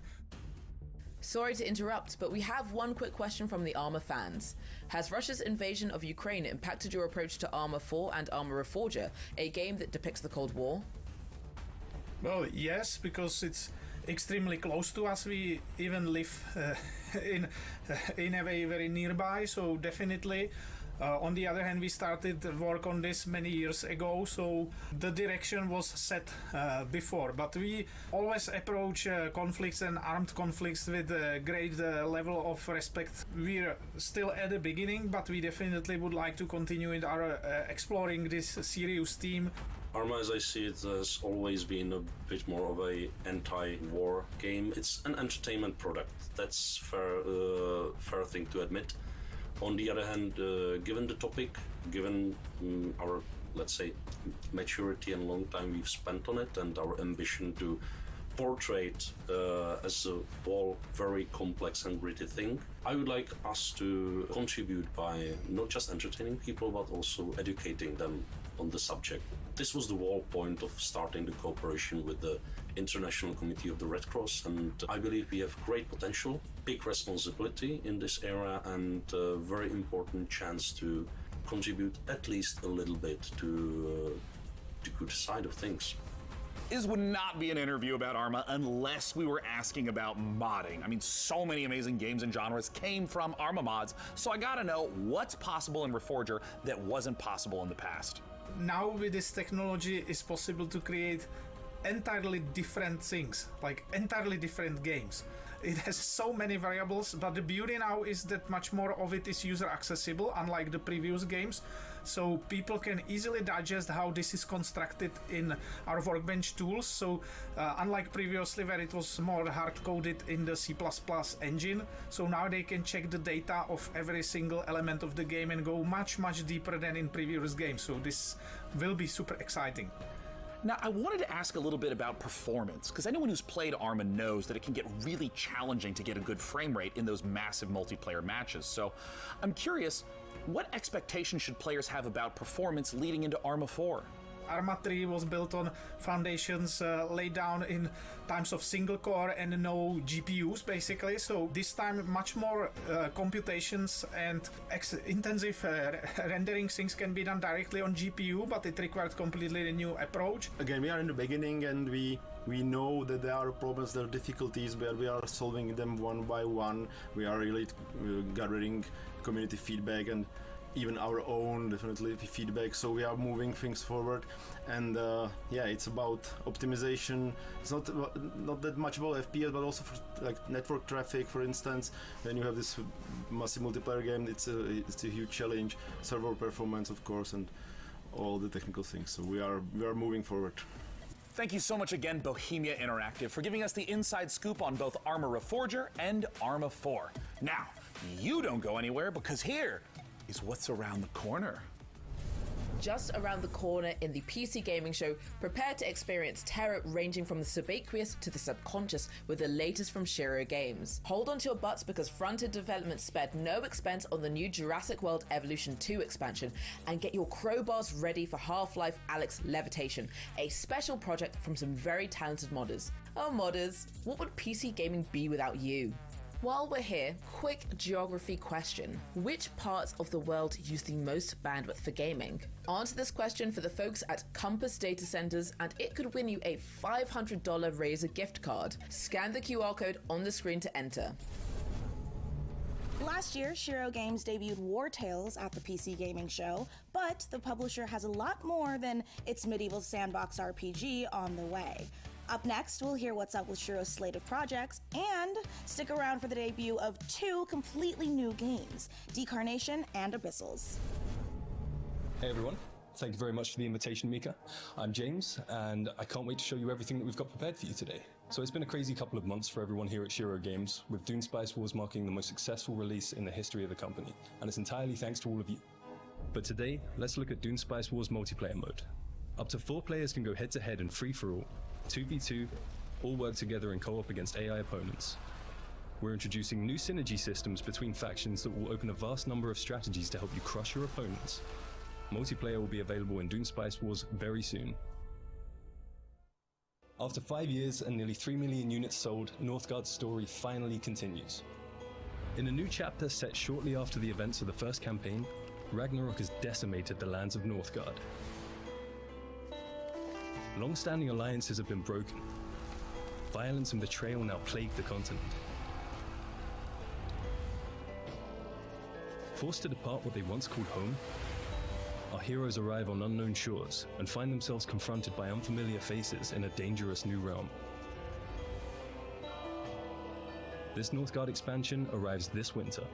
Speaker 19: Sorry to interrupt, but we have one quick question from the Arma fans. Has Russia's invasion of Ukraine impacted your approach to Arma 4 and Arma Reforger, a game that depicts the Cold War?
Speaker 11: Well, yes, because it's extremely close to us. We even live in a way very nearby, so definitely. On the other hand, we started work on this many years ago, so the direction was set before. But we always approach conflicts and armed conflicts with a great level of respect. We're still at the beginning, but we definitely would like to continue in our exploring this serious theme.
Speaker 3: Arma, as I see it, has always been a bit more of a anti-war game. It's an entertainment product. That's fair thing to admit. On the other hand, given the topic, given our, let's say, maturity and long time we've spent on it, and our ambition to portray it as a whole very complex and gritty thing, I would like us to contribute by not just entertaining people, but also educating them on the subject. This was the whole point of starting the cooperation with the International Committee of the Red Cross, and I believe we have great potential, big responsibility in this area, and a very important chance to contribute at least a little bit to the good side of things.
Speaker 2: This would not be an interview about Arma unless we were asking about modding. I mean, so many amazing games and genres came from Arma mods, so I gotta know what's possible in Reforger that wasn't possible in the past.
Speaker 11: Now with this technology, it's possible to create entirely different things, like entirely different games. It has so many variables, but the beauty now is that much more of it is user accessible, unlike the previous games. So people can easily digest how this is constructed in our workbench tools. So unlike previously where it was more hard-coded in the C++ engine, so now they can check the data of every single element of the game and go much, much deeper than in previous games. So this will be super exciting.
Speaker 2: Now, I wanted to ask a little bit about performance, because anyone who's played Arma knows that it can get really challenging to get a good frame rate in those massive multiplayer matches. So I'm curious, what expectations should players have about performance leading into Arma 4?
Speaker 11: Arma 3 was built on foundations laid down in times of single core and no GPUs basically. So this time much more computations and intensive rendering things can be done directly on GPU, but it required completely a new approach.
Speaker 5: Again, we are in the beginning and we know that there are problems, there are difficulties, but we are solving them one by one. We are really gathering community feedback and even our own definitely feedback, so we are moving things forward. And yeah, it's about optimization. It's not that much about FPS, but also for like network traffic, for instance. When you have this massive multiplayer game, it's a huge challenge. Server performance, of course, and all the technical things. So we are moving forward.
Speaker 2: Thank you so much again, Bohemia Interactive, for giving us the inside scoop on both Arma Reforger and Arma 4. Now, you don't go anywhere, because here is what's around the corner.
Speaker 19: Just around the corner in the PC gaming show, prepare to experience terror ranging from the subaqueous to the subconscious with the latest from Shiro Games. Hold on to your butts because front-end development spared no expense on the new Jurassic World Evolution 2 expansion, and get your crowbars ready for Half-Life Alyx Levitation, a special project from some very talented modders. Oh modders, what would PC gaming be without you? While we're here, quick geography question. Which parts of the world use the most bandwidth for gaming? Answer this question for the folks at Compass Data Centers and it could win you a $500 Razer gift card. Scan the QR code on the screen to enter.
Speaker 9: Last year, Shiro Games debuted War Tales at the PC Gaming Show, but the publisher has a lot more than its medieval sandbox RPG on the way. Up next, we'll hear what's up with Shiro's slate of projects, and stick around for the debut of two completely new games, Decarnation and Abyssals.
Speaker 12: Hey everyone, thank you very much for the invitation, Mika. I'm James, and I can't wait to show you everything that we've got prepared for you today. So it's been a crazy couple of months for everyone here at Shiro Games, with Dune Spice Wars marking the most successful release in the history of the company, and it's entirely thanks to all of you. But today, let's look at Dune Spice Wars multiplayer mode. Up to 4 players can go head-to-head and free-for-all, 2v2, all work together in co-op against AI opponents. We're introducing new synergy systems between factions that will open a vast number of strategies to help you crush your opponents. Multiplayer will be available in Dune Spice Wars very soon. After 5 years and nearly 3 million units sold, Northgard's story finally continues. In a new chapter set shortly after the events of the first campaign, Ragnarok has decimated the lands of Northgard. Long-standing alliances have been broken. Violence and betrayal now plague the continent. Forced to depart what they once called home, our heroes arrive on unknown shores and find themselves confronted by unfamiliar faces in a dangerous new realm. This Northgard expansion arrives this winter.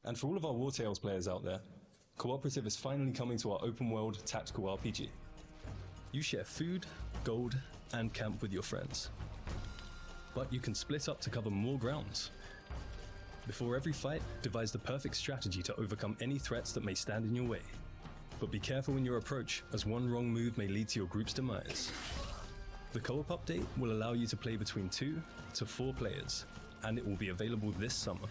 Speaker 12: And for all of our War Tales players out there, Cooperative is finally coming to our open world tactical RPG. You share food, gold, and camp with your friends. But you can split up to cover more grounds. Before every fight, devise the perfect strategy to overcome any threats that may stand in your way. But be careful in your approach, as one wrong move may lead to your group's demise. The co-op update will allow you to play between 2 to 4 players, and it will be available this summer.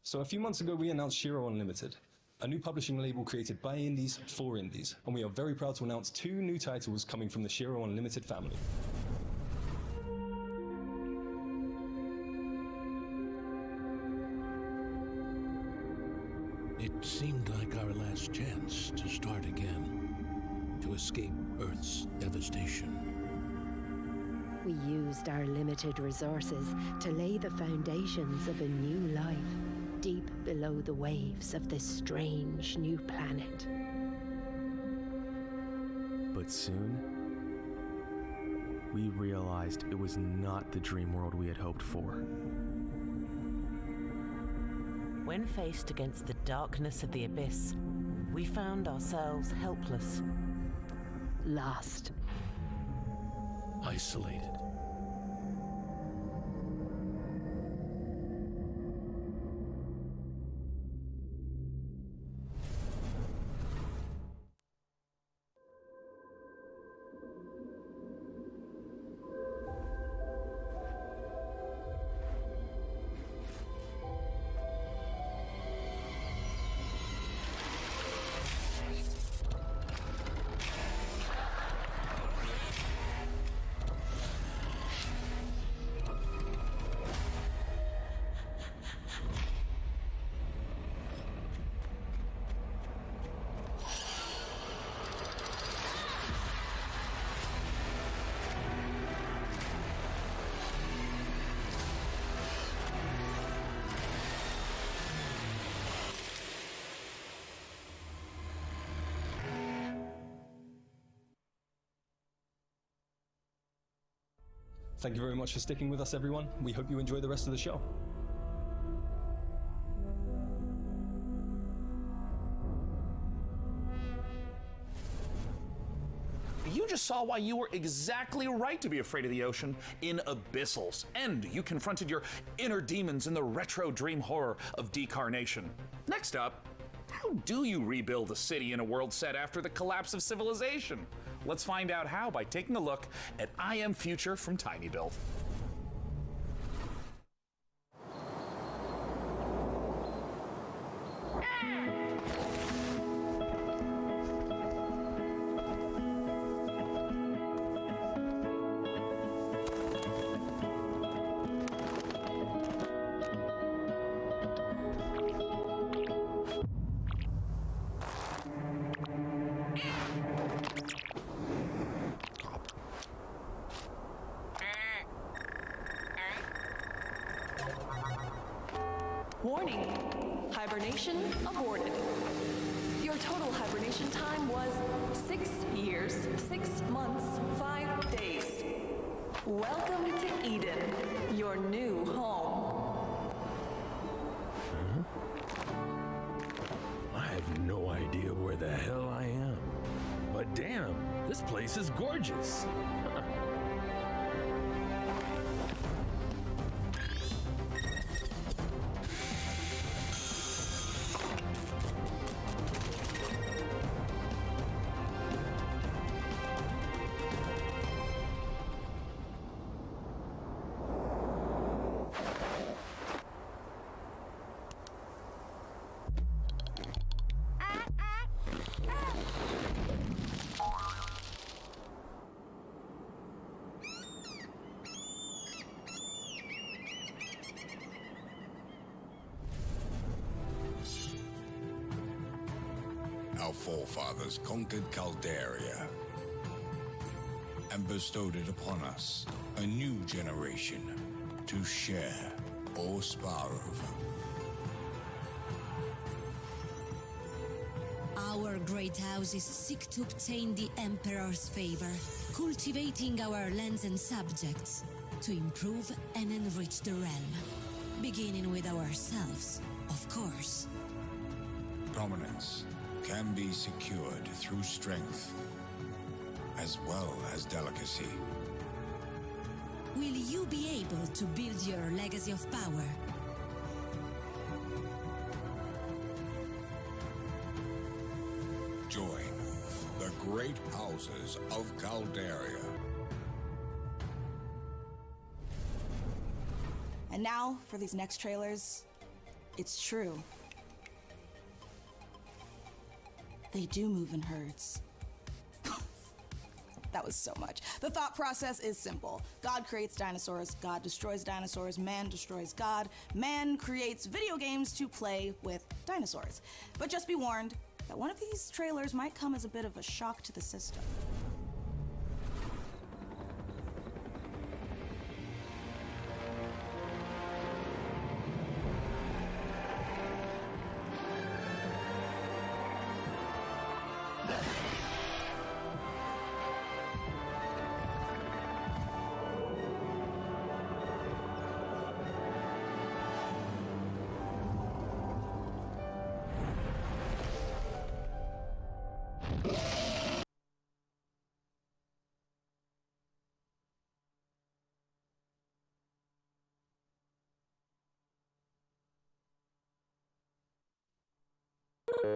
Speaker 12: So a few months ago we announced Shiro Unlimited, a new publishing label created by indies for indies, and we are very proud to announce 2 new titles coming from the Shiro Unlimited family.
Speaker 23: It seemed like our last chance to start again, to escape Earth's devastation.
Speaker 24: We used our limited resources to lay the foundations of a new life, deep below the waves of this strange new planet.
Speaker 25: But soon, we realized it was not the dream world we had hoped for.
Speaker 26: When faced against the darkness of the abyss, we found ourselves helpless.
Speaker 24: Lost.
Speaker 23: Isolated.
Speaker 12: Thank you very much for sticking with us, everyone. We hope you enjoy the rest of the show.
Speaker 2: You just saw why you were exactly right to be afraid of the ocean in Abyssals, and you confronted your inner demons in the retro dream horror of Decarnation. Next up, how do you rebuild a city in a world set after the collapse of civilization? Let's find out how by taking a look at I Am Future from Tiny Build.
Speaker 6: Warning, hibernation aborted. Your total hibernation time was 6 years, 6 months, 5 days. Welcome to Eden, your new home.
Speaker 13: I have no idea where the hell I am. But damn, this place is gorgeous.
Speaker 14: Our forefathers conquered Caldaria and bestowed it upon us, a new generation, to share or spar over.
Speaker 15: Our great houses seek to obtain the Emperor's favor, cultivating our lands and subjects to improve and enrich the realm, beginning with ourselves, of course.
Speaker 14: Prominence can be secured through strength as well as delicacy.
Speaker 15: Will you be able to build your legacy of power?
Speaker 14: Join the great houses of Caldaria.
Speaker 9: And now, for these next trailers, it's true. They do move in herds. That was so much. The thought process is simple. God creates dinosaurs, God destroys dinosaurs, man destroys God, man creates video games to play with dinosaurs. But just be warned that one of these trailers might come as a bit of a shock to the system.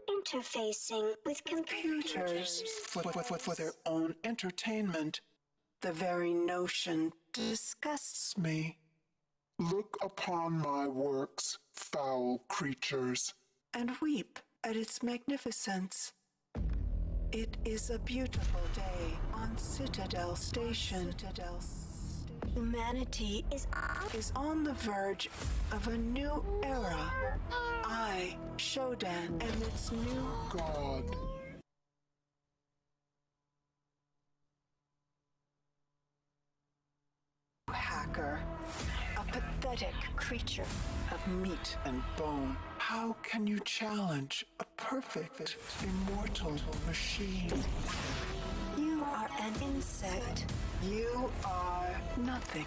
Speaker 16: Interfacing with computers for their own entertainment. The very notion disgusts me.
Speaker 17: Look upon my works, foul creatures,
Speaker 16: and weep at its magnificence. It is a beautiful day on Citadel Station. Humanity is on the verge of a new era. I, Shodan, am its new
Speaker 17: god.
Speaker 16: Hacker, a pathetic creature of meat and bone.
Speaker 17: How can you challenge a perfect, immortal machine?
Speaker 16: You are an insect You are nothing.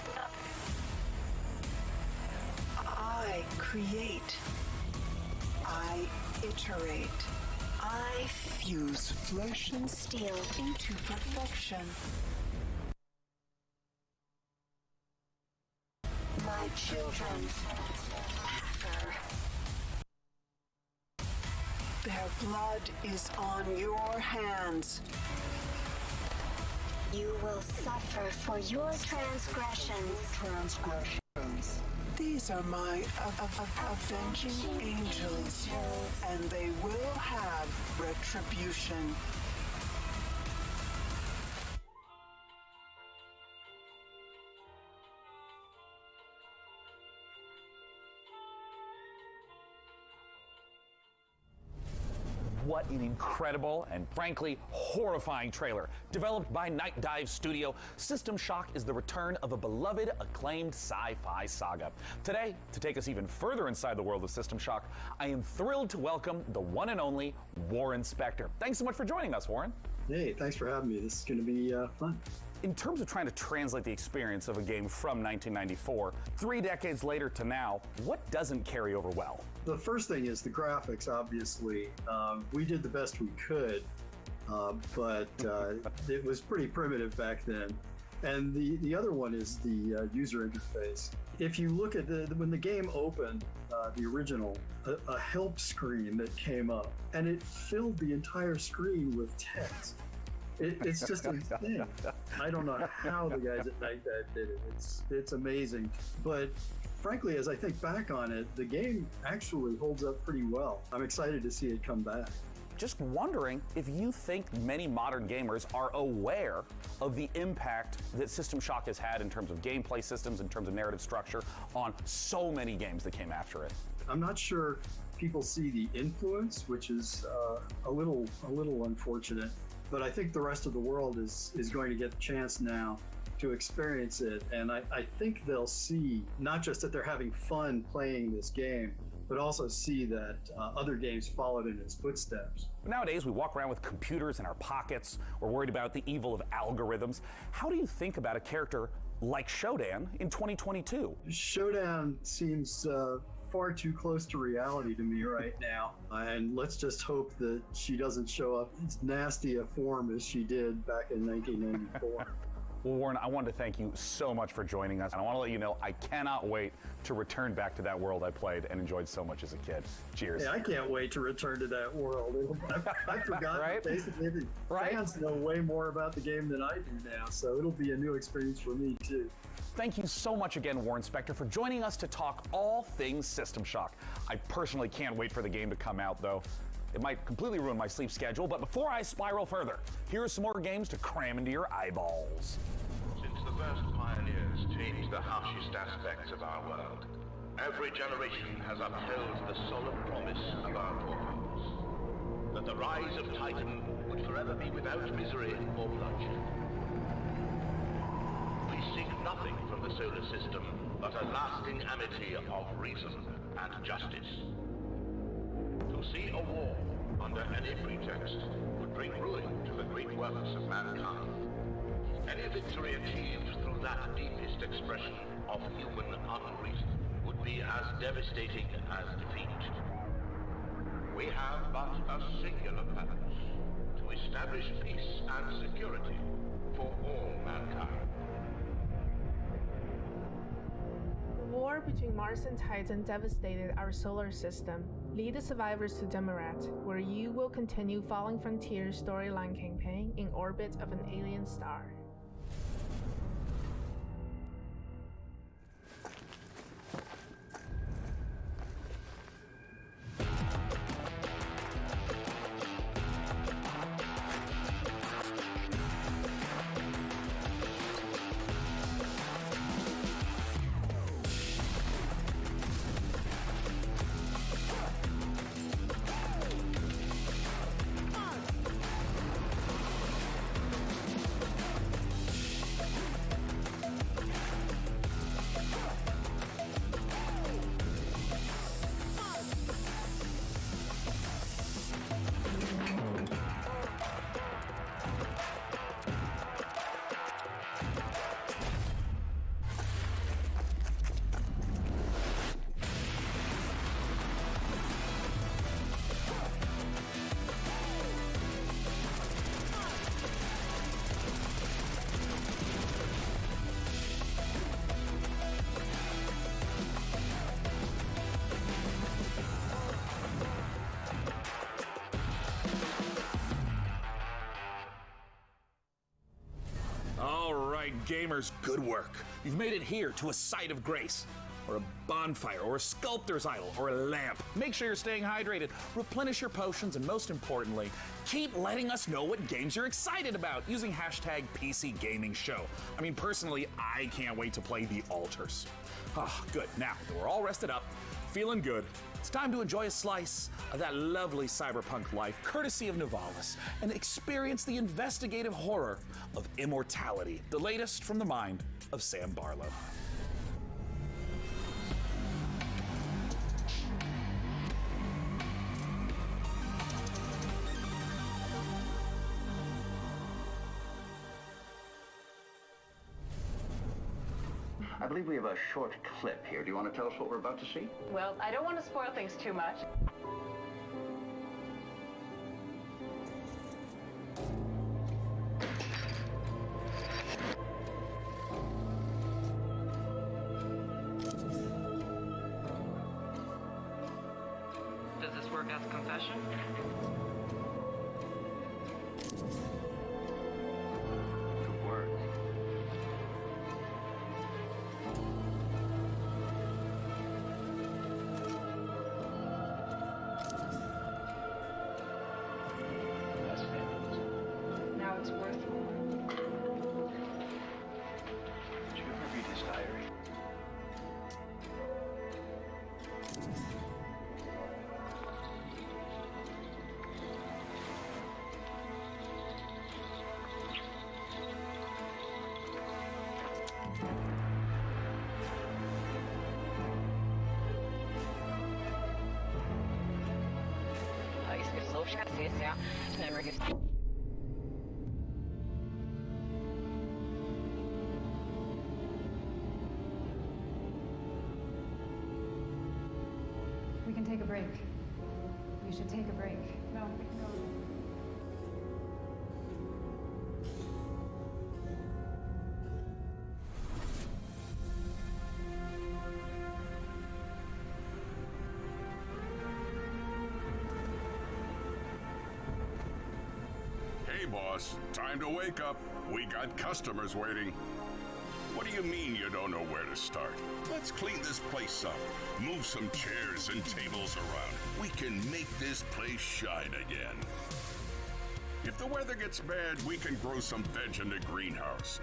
Speaker 16: I create. I iterate. I fuse flesh and steel into perfection. My children suffer. Their blood is on your hands.
Speaker 4: You will suffer for your transgressions.
Speaker 16: These are my avenging angels, and they will have retribution.
Speaker 2: What an incredible and frankly horrifying trailer. Developed by Night Dive Studio, System Shock is the return of a beloved, acclaimed sci-fi saga. Today, to take us even further inside the world of System Shock, I am thrilled to welcome the one and only Warren Spector. Thanks so much for joining us, Warren.
Speaker 10: Hey, thanks for having me. This is going to be fun.
Speaker 2: In terms of trying to translate the experience of a game from 1994, 3 decades later to now, what doesn't carry over well?
Speaker 10: The first thing is the graphics, obviously. We did the best we could, but it was pretty primitive back then. And the other one is the user interface. If you look at when the game opened, the original, a help screen that came up, and it filled the entire screen with text. It's just insane. I don't know how the guys at Night Dive did it. It's amazing. But frankly, as I think back on it, the game actually holds up pretty well. I'm excited to see it come back.
Speaker 2: Just wondering if you think many modern gamers are aware of the impact that System Shock has had in terms of gameplay systems, in terms of narrative structure, on so many games that came after it.
Speaker 10: I'm not sure people see the influence, which is a little unfortunate. But I think the rest of the world is going to get the chance now to experience it. And I think they'll see not just that they're having fun playing this game, but also see that other games followed in its footsteps.
Speaker 2: Nowadays, we walk around with computers in our pockets. We're worried about the evil of algorithms. How do you think about a character like Shodan in 2022?
Speaker 10: Shodan seems far too close to reality to me right now. And let's just hope that she doesn't show up as nasty a form as she did back in 1994.
Speaker 2: Well, Warren, I wanted to thank you so much for joining us. And I want to let you know I cannot wait to return back to that world I played and enjoyed so much as a kid. Cheers.
Speaker 10: Hey, I can't wait to return to that world. I forgot
Speaker 2: right?
Speaker 10: Basically the fans know way more about the game than I do now, so it'll be a new experience for me too.
Speaker 2: Thank you so much again, Warren Spector, for joining us to talk all things System Shock. I personally can't wait for the game to come out, though. It might completely ruin my sleep schedule, but before I spiral further, here are some more games to cram into your eyeballs.
Speaker 18: Since the first pioneers changed the harshest aspects of our world, every generation has upheld the solemn promise of our forefathers, that the rise of Titan would forever be without misery or bloodshed. We seek nothing from the solar system but a lasting amity of reason and justice. To see a war under any pretext would bring ruin to the great works of mankind. Any victory achieved through that deepest expression of human unreason would be as devastating as defeat. We have but a singular purpose: to establish peace and security for all mankind.
Speaker 20: The war between Mars and Titan devastated our solar system. Lead the survivors to Demarat, where you will continue following Frontier's storyline campaign in orbit of an alien star.
Speaker 2: right, gamers, good work. You've made it here to a site of grace, or a bonfire, or a sculptor's idol, or a lamp. Make sure you're staying hydrated, replenish your potions, and most importantly, keep letting us know what games you're excited about using hashtag PC Gaming Show. I mean, personally, I can't wait to play The Altars. Ah, good. Now that we're all rested up, feeling good, it's time to enjoy a slice of that lovely cyberpunk life, courtesy of Nivalis, and experience the investigative horror of immortality, the latest from the mind of Sam Barlow.
Speaker 1: I believe we have a short clip here. Do you want to tell us what we're about to see?
Speaker 3: Well, I don't want to spoil things too much.
Speaker 7: Does this work as confession?
Speaker 1: Good words.
Speaker 3: Now it's worth more.
Speaker 1: Did you ever read his diary?
Speaker 3: We can take a break. We should take a break. No.
Speaker 8: Hey, boss. Time to wake up. We got customers waiting. What do you mean you don't know where to start? Let's clean this place up. Move some chairs and tables around. We can make this place shine again. If the weather gets bad, we can grow some veg in the greenhouse.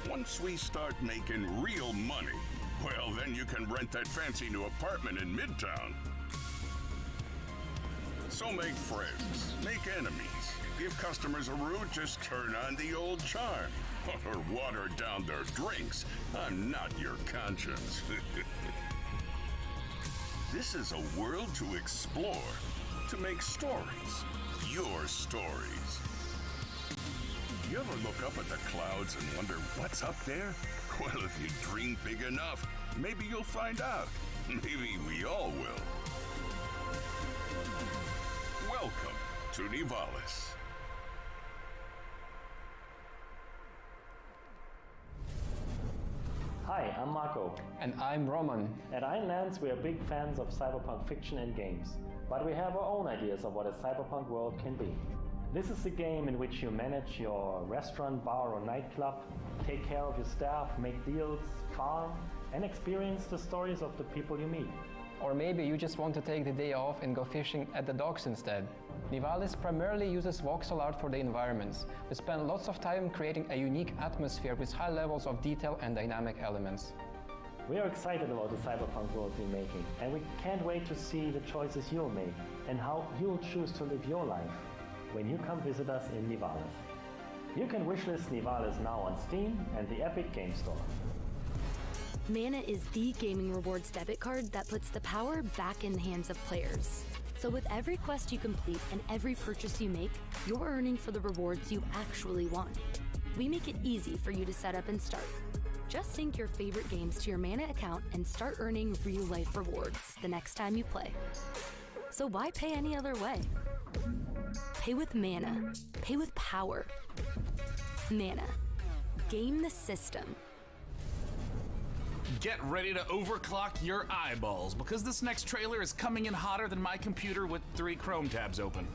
Speaker 8: Once we start making real money, well, then you can rent that fancy new apartment in Midtown. So make friends, make enemies. Give customers a route, just turn on the old charm. Or water down their drinks. I'm not your conscience. This is a world to explore, to make stories. Your stories. You ever look up at the clouds and wonder what's up there? Well, if you dream big enough, maybe you'll find out. Maybe we all will. Welcome to Nivalis.
Speaker 21: Hi, I'm Marco.
Speaker 22: And I'm Roman.
Speaker 21: At Ironlands, we are big fans of cyberpunk fiction and games, but we have our own ideas of what a cyberpunk world can be. This is a game in which you manage your restaurant, bar, or nightclub, take care of your staff, make deals, farm, and experience the stories of the people you meet.
Speaker 22: Or maybe you just want to take the day off and go fishing at the docks instead. Nivalis primarily uses voxel art for the environments. We spend lots of time creating a unique atmosphere with high levels of detail and dynamic elements.
Speaker 21: We are excited about the cyberpunk world we're making, and we can't wait to see the choices you'll make and how you'll choose to live your life when you come visit us in Nivalis. You can wishlist Nivalis now on Steam and the Epic Game Store.
Speaker 27: Mana is the gaming rewards debit card that puts the power back in the hands of players. So with every quest you complete and every purchase you make, you're earning for the rewards you actually want. We make it easy for you to set up and start. Just sync your favorite games to your Mana account and start earning real-life rewards the next time you play. So why pay any other way? Pay with Mana. Pay with power. Mana. Game the system.
Speaker 2: Get ready to overclock your eyeballs, because this next trailer is coming in hotter than my computer with 3 Chrome tabs open.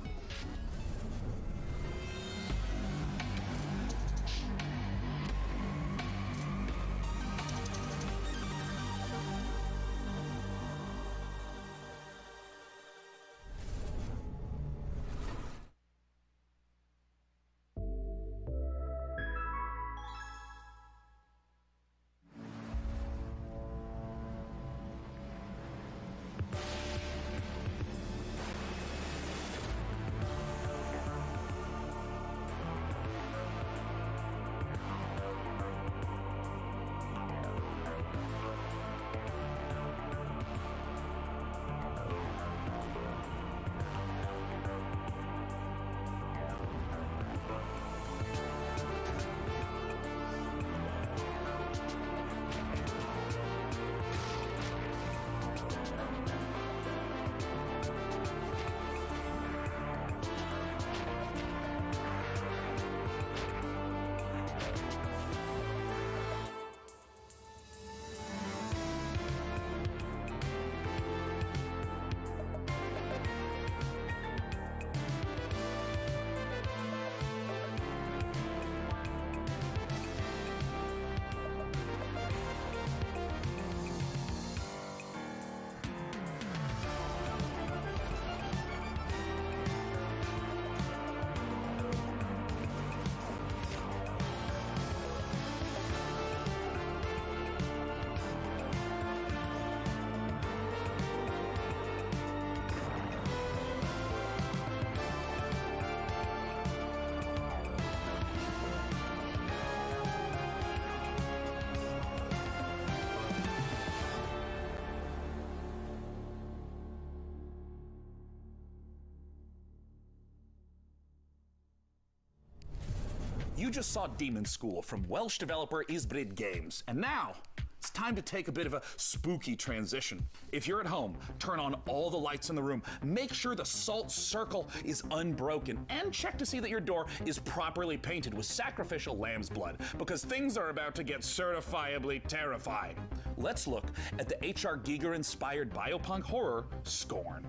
Speaker 2: You just saw Demon School from Welsh developer Ysbryd Games, and now it's time to take a bit of a spooky transition. If you're at home, turn on all the lights in the room, make sure the salt circle is unbroken, and check to see that your door is properly painted with sacrificial lamb's blood, because things are about to get certifiably terrifying. Let's look at the H.R. Giger-inspired biopunk horror, Scorn.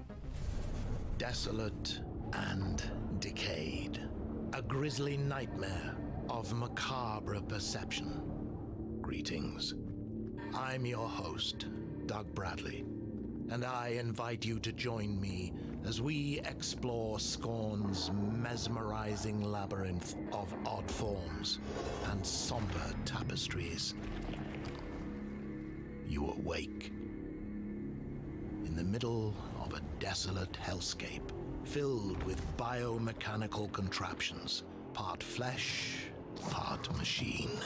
Speaker 5: Desolate and decayed. A grisly nightmare of macabre perception. Greetings. I'm your host, Doug Bradley, and I invite you to join me as we explore Scorn's mesmerizing labyrinth of odd forms and somber tapestries. You awake in the middle of a desolate hellscape filled with biomechanical contraptions, part flesh, part machine.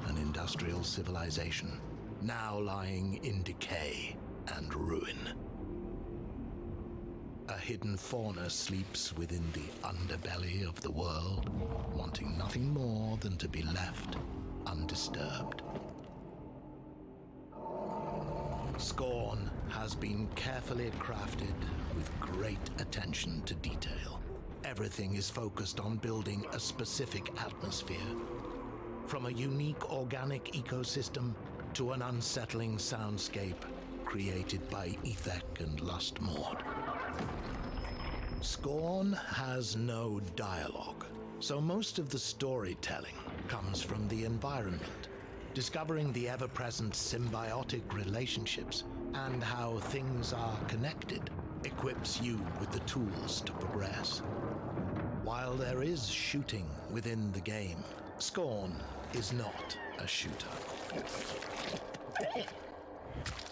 Speaker 5: An industrial civilization now lying in decay and ruin. A hidden fauna sleeps within the underbelly of the world, wanting nothing more than to be left undisturbed. Scorn has been carefully crafted with great attention to detail. Everything is focused on building a specific atmosphere. From a unique organic ecosystem to an unsettling soundscape created by Ethek and Lustmord. Scorn has no dialogue, so most of the storytelling comes from the environment, discovering the ever-present symbiotic relationships and how things are connected equips you with the tools to progress. While there is shooting within the game, Scorn is not a shooter.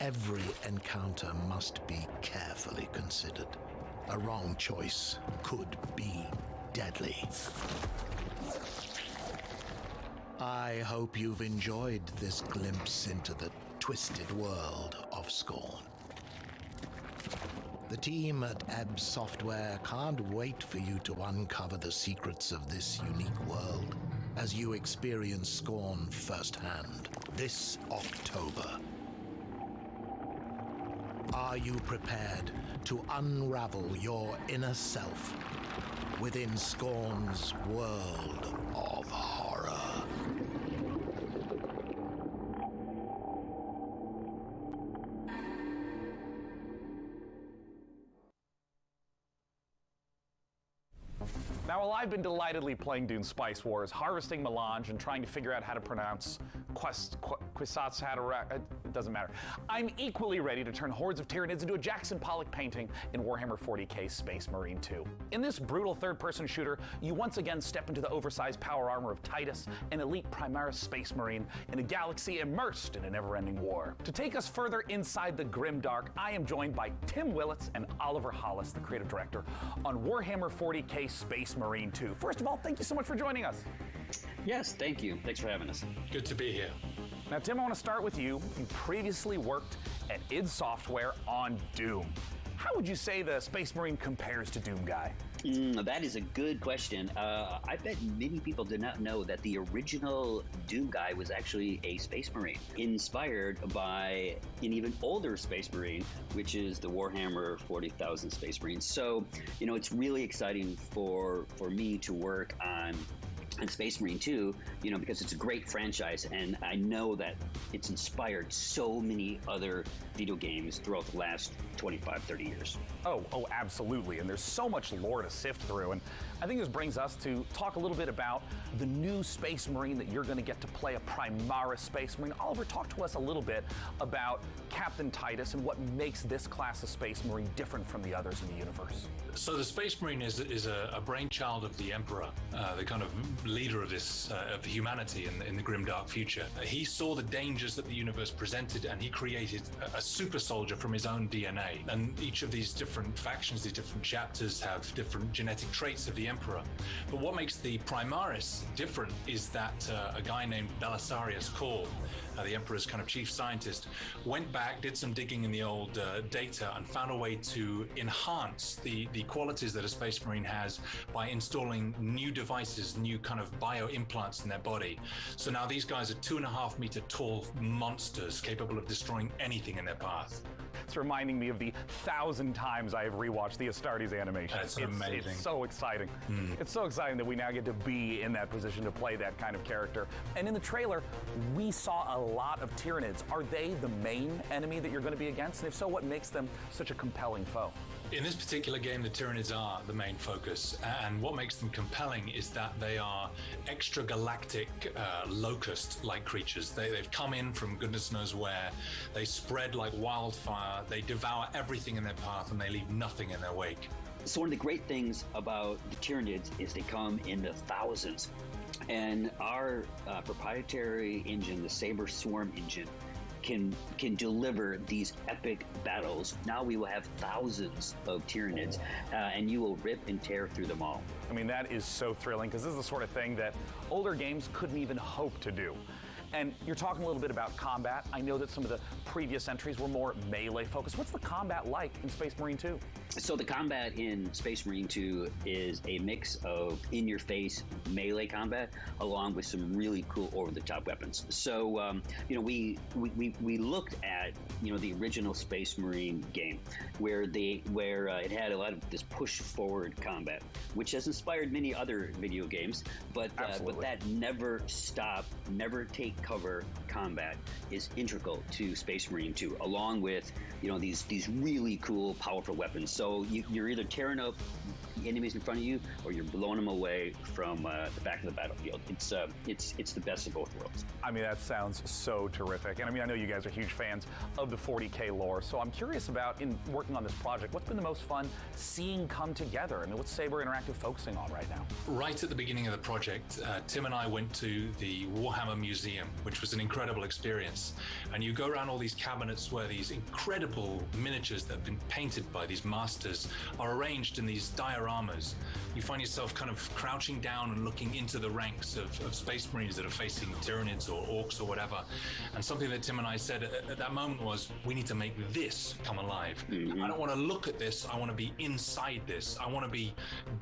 Speaker 5: Every encounter must be carefully considered. A wrong choice could be deadly. I hope you've enjoyed this glimpse into the twisted world of Scorn. The team at Ebb Software can't wait for you to uncover the secrets of this unique world as you experience Scorn firsthand this October. Are you prepared to unravel your inner self within Scorn's world of horror?
Speaker 2: Now, while I've been delightedly playing Dune Spice Wars, harvesting melange, and trying to figure out how to pronounce Quisatz Haderach, it doesn't matter, I'm equally ready to turn hordes of Tyranids into a Jackson Pollock painting in Warhammer 40k Space Marine 2. In this brutal third-person shooter, you once again step into the oversized power armor of Titus, an elite Primaris Space Marine in a galaxy immersed in a never-ending war. To take us further inside the grimdark, I am joined by Tim Willits and Oliver Hollis, the creative director, on Warhammer 40k Space Marine 2. First of all, thank you so much for joining us.
Speaker 11: Yes, thank you. Thanks for having us.
Speaker 19: Good to be here.
Speaker 2: Now, Tim, I want to start with you. You previously worked at id Software on Doom. How would you say the Space Marine compares to Doom Guy?
Speaker 11: That is a good question. I bet many people did not know that the original Doom Guy was actually a Space Marine, inspired by an even older Space Marine, which is the Warhammer 40,000 Space Marines. So, you know, it's really exciting for me to work on Space Marine 2, you know, because it's a great franchise, and I know that it's inspired so many other video games throughout the last 25, 30 years.
Speaker 2: Oh, absolutely. And there's so much lore to sift through. And I think this brings us to talk a little bit about the new Space Marine that you're going to get to play, a Primaris Space Marine. Oliver, talk to us a little bit about Captain Titus and what makes this class of Space Marine different from the others in the universe.
Speaker 19: So the Space Marine is a brainchild of the Emperor. The kind of
Speaker 6: leader of this of humanity in the grim dark future. He saw the dangers that the universe presented, and he created a super soldier from his own DNA. And each of these different factions, these different chapters, have different genetic traits of the Emperor. But what makes the Primaris different is that a guy named Belisarius Cawl, the Emperor's kind of chief scientist, went back, did some digging in the old data, and found a way to enhance the qualities that a Space Marine has by installing new devices, new kind of bio implants in their body. So now these guys are 2.5 meter tall monsters capable of destroying anything in their path.
Speaker 2: It's reminding me of the 1,000 times I have rewatched the Astartes animation.
Speaker 6: That's amazing.
Speaker 2: It's so exciting. It's so exciting that we now get to be in that position to play that kind of character. And in the trailer, we saw a lot of Tyranids. Are they the main enemy that you're going to be against? And if so, what makes them such a compelling foe?
Speaker 6: In this particular game, the Tyranids are the main focus, and what makes them compelling is that they are extragalactic locust-like creatures. They've come in from goodness knows where. They spread like wildfire. They devour everything in their path, and they leave nothing in their wake.
Speaker 11: So one of the great things about the Tyranids is they come in the thousands, and our proprietary engine, the Saber Swarm engine, can deliver these epic battles. Now we will have thousands of Tyranids, and you will rip and tear through them all.
Speaker 2: I mean, that is so thrilling, because this is the sort of thing that older games couldn't even hope to do. And you're talking a little bit about combat. I know that some of the previous entries were more melee focused. What's the combat like in Space Marine 2?
Speaker 11: So the combat in Space Marine 2 is a mix of in-your-face melee combat along with some really cool over-the-top weapons. So we looked at the original Space Marine game where it had a lot of this push-forward combat, which has inspired many other video games. But that never stop, never take cover combat is integral to Space Marine 2, along with these really cool, powerful weapons. So you're either tearing up enemies in front of you, or you're blowing them away from the back of the battlefield. It's the best of both worlds.
Speaker 2: I mean, that sounds so terrific. And I mean, I know you guys are huge fans of the 40K lore, so I'm curious about, in working on this project, what's been the most fun seeing come together? I mean, what's Saber Interactive focusing on right now?
Speaker 6: Right at the beginning of the project, Tim and I went to the Warhammer Museum, which was an incredible experience. And you go around all these cabinets where these incredible miniatures that have been painted by these masters are arranged in these dioramas. You find yourself kind of crouching down and looking into the ranks of Space Marines that are facing Tyranids or Orcs or whatever. And something that Tim and I said at that moment was, we need to make this come alive. I don't want to look at this, I want to be inside this. I want to be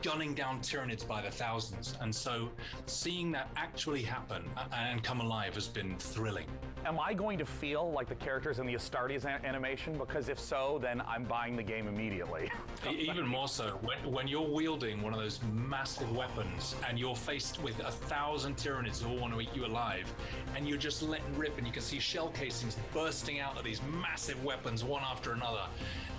Speaker 6: gunning down Tyranids by the thousands. And so seeing that actually happen and come alive has been thrilling.
Speaker 2: Am I going to feel like the characters in the Astartes animation? Because if so, then I'm buying the game immediately.
Speaker 6: Even more so, when you're wielding one of those massive weapons and you're faced with 1,000 Tyranids who all want to eat you alive, and you're just letting rip and you can see shell casings bursting out of these massive weapons one after another.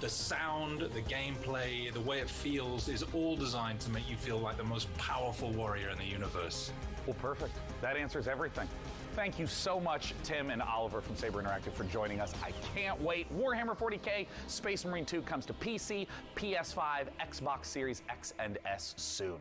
Speaker 6: The sound, the gameplay, the way it feels is all designed to make you feel like the most powerful warrior in the universe.
Speaker 2: Well, perfect. That answers everything. Thank you so much, Tim and Oliver from Saber Interactive, for joining us. I can't wait. Warhammer 40K Space Marine 2 comes to PC, PS5, Xbox Series X and S soon.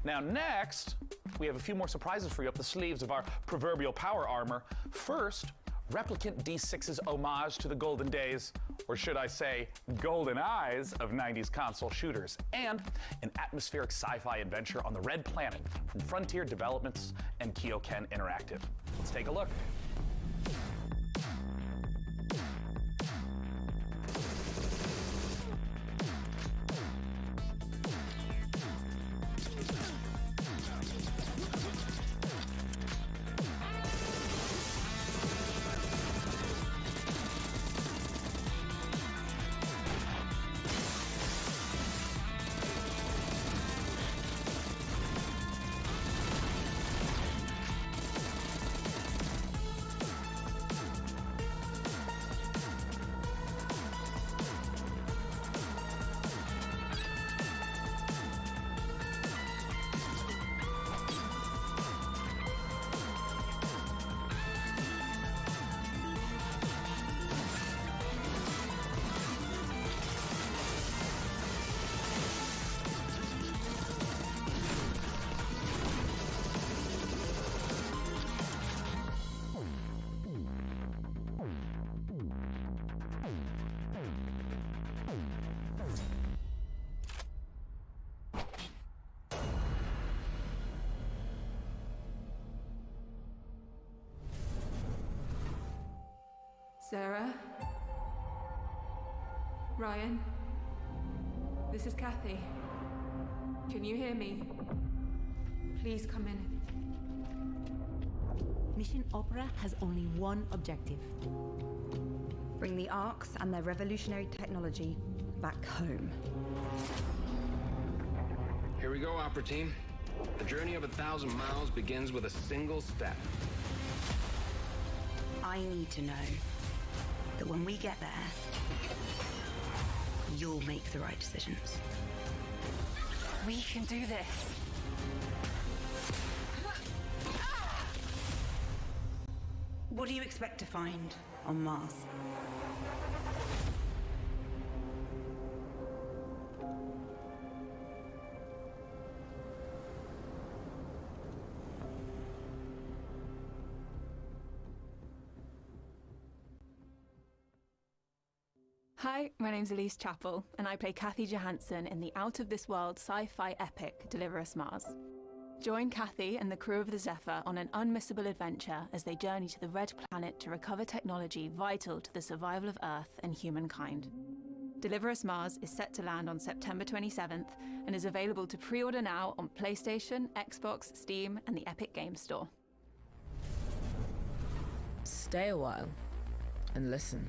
Speaker 2: Now, next, we have a few more surprises for you up the sleeves of our proverbial power armor. First, Replicant D6's homage to the golden days, or should I say, golden eyes of 90s console shooters, and an atmospheric sci-fi adventure on the Red Planet from Frontier Developments and Kyoken Interactive. Let's take a look.
Speaker 12: Sarah? Ryan? This is Kathy. Can you hear me? Please come in.
Speaker 13: Mission Opera has only one objective. Bring the Arks and their revolutionary technology back home.
Speaker 19: Here we go, Opera Team. The journey of 1,000 miles begins with a single step.
Speaker 13: I need to know that when we get there, you'll make the right decisions.
Speaker 12: We can do this.
Speaker 13: What do you expect to find on Mars?
Speaker 23: Hi, my name's Elise Chappell, and I play Kathy Johansson in the out-of-this-world sci-fi epic Deliver Us Mars. Join Kathy and the crew of the Zephyr on an unmissable adventure as they journey to the Red Planet to recover technology vital to the survival of Earth and humankind. Deliver Us Mars is set to land on September 27th and is available to pre-order now on PlayStation, Xbox, Steam, and the Epic Games Store.
Speaker 24: Stay a while and listen.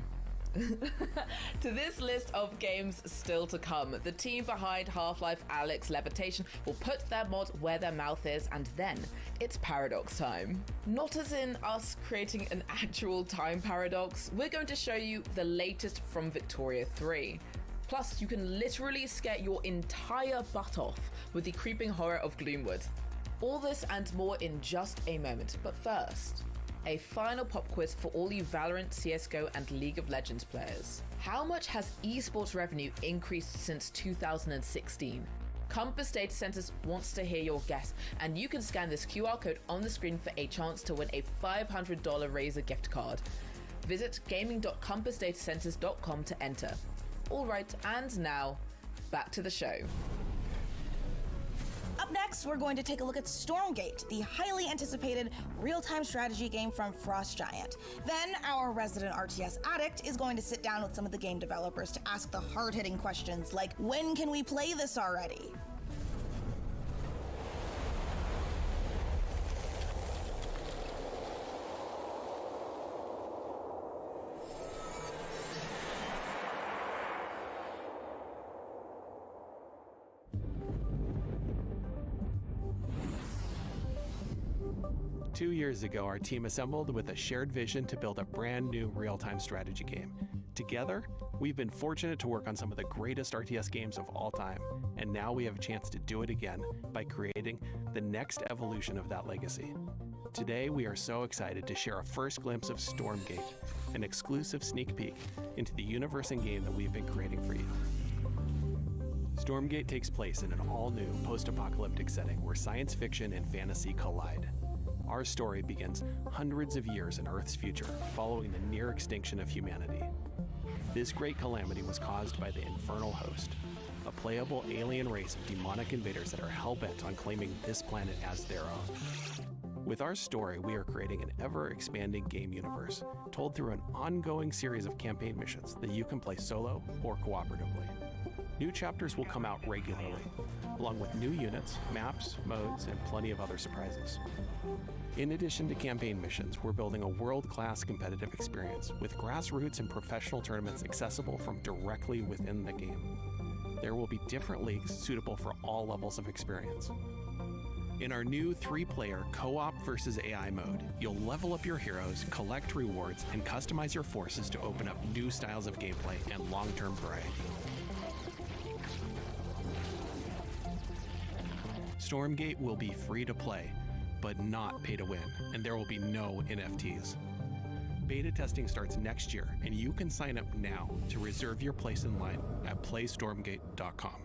Speaker 24: To this list of games still to come, the team behind Half-Life Alyx Levitation will put their mod where their mouth is, and then it's paradox time. Not as in us creating an actual time paradox, we're going to show you the latest from Victoria 3. Plus, you can literally scare your entire butt off with the creeping horror of Gloomwood. All this and more in just a moment, but first, a final pop quiz for all you Valorant, CSGO, and League of Legends players. How much has esports revenue increased since 2016? Compass Data Centers wants to hear your guess, and you can scan this QR code on the screen for a chance to win a $500 Razer gift card. Visit gaming.compassdatacenters.com to enter. All right, and now, back to the show.
Speaker 9: Up next, we're going to take a look at Stormgate, the highly anticipated real-time strategy game from Frost Giant. Then, our resident RTS addict is going to sit down with some of the game developers to ask the hard-hitting questions like, when can we play this already?
Speaker 25: Two years ago, our team assembled with a shared vision to build a brand new real-time strategy game. Together, we've been fortunate to work on some of the greatest RTS games of all time, and now we have a chance to do it again by creating the next evolution of that legacy. Today, we are so excited to share a first glimpse of Stormgate, an exclusive sneak peek into the universe and game that we've been creating for you. Stormgate takes place in an all-new post-apocalyptic setting where science fiction and fantasy collide. Our story begins hundreds of years in Earth's future, following the near extinction of humanity. This great calamity was caused by the Infernal Host, a playable alien race of demonic invaders that are hell-bent on claiming this planet as their own. With our story, we are creating an ever-expanding game universe, told through an ongoing series of campaign missions that you can play solo or cooperatively. New chapters will come out regularly, along with new units, maps, modes, and plenty of other surprises. In addition to campaign missions, we're building a world-class competitive experience with grassroots and professional tournaments accessible from directly within the game. There will be different leagues suitable for all levels of experience. In our new 3-player co-op versus AI mode, you'll level up your heroes, collect rewards, and customize your forces to open up new styles of gameplay and long-term variety. Stormgate will be free to play, but not pay to win, and there will be no NFTs. Beta testing starts next year, and you can sign up now to reserve your place in line at playstormgate.com.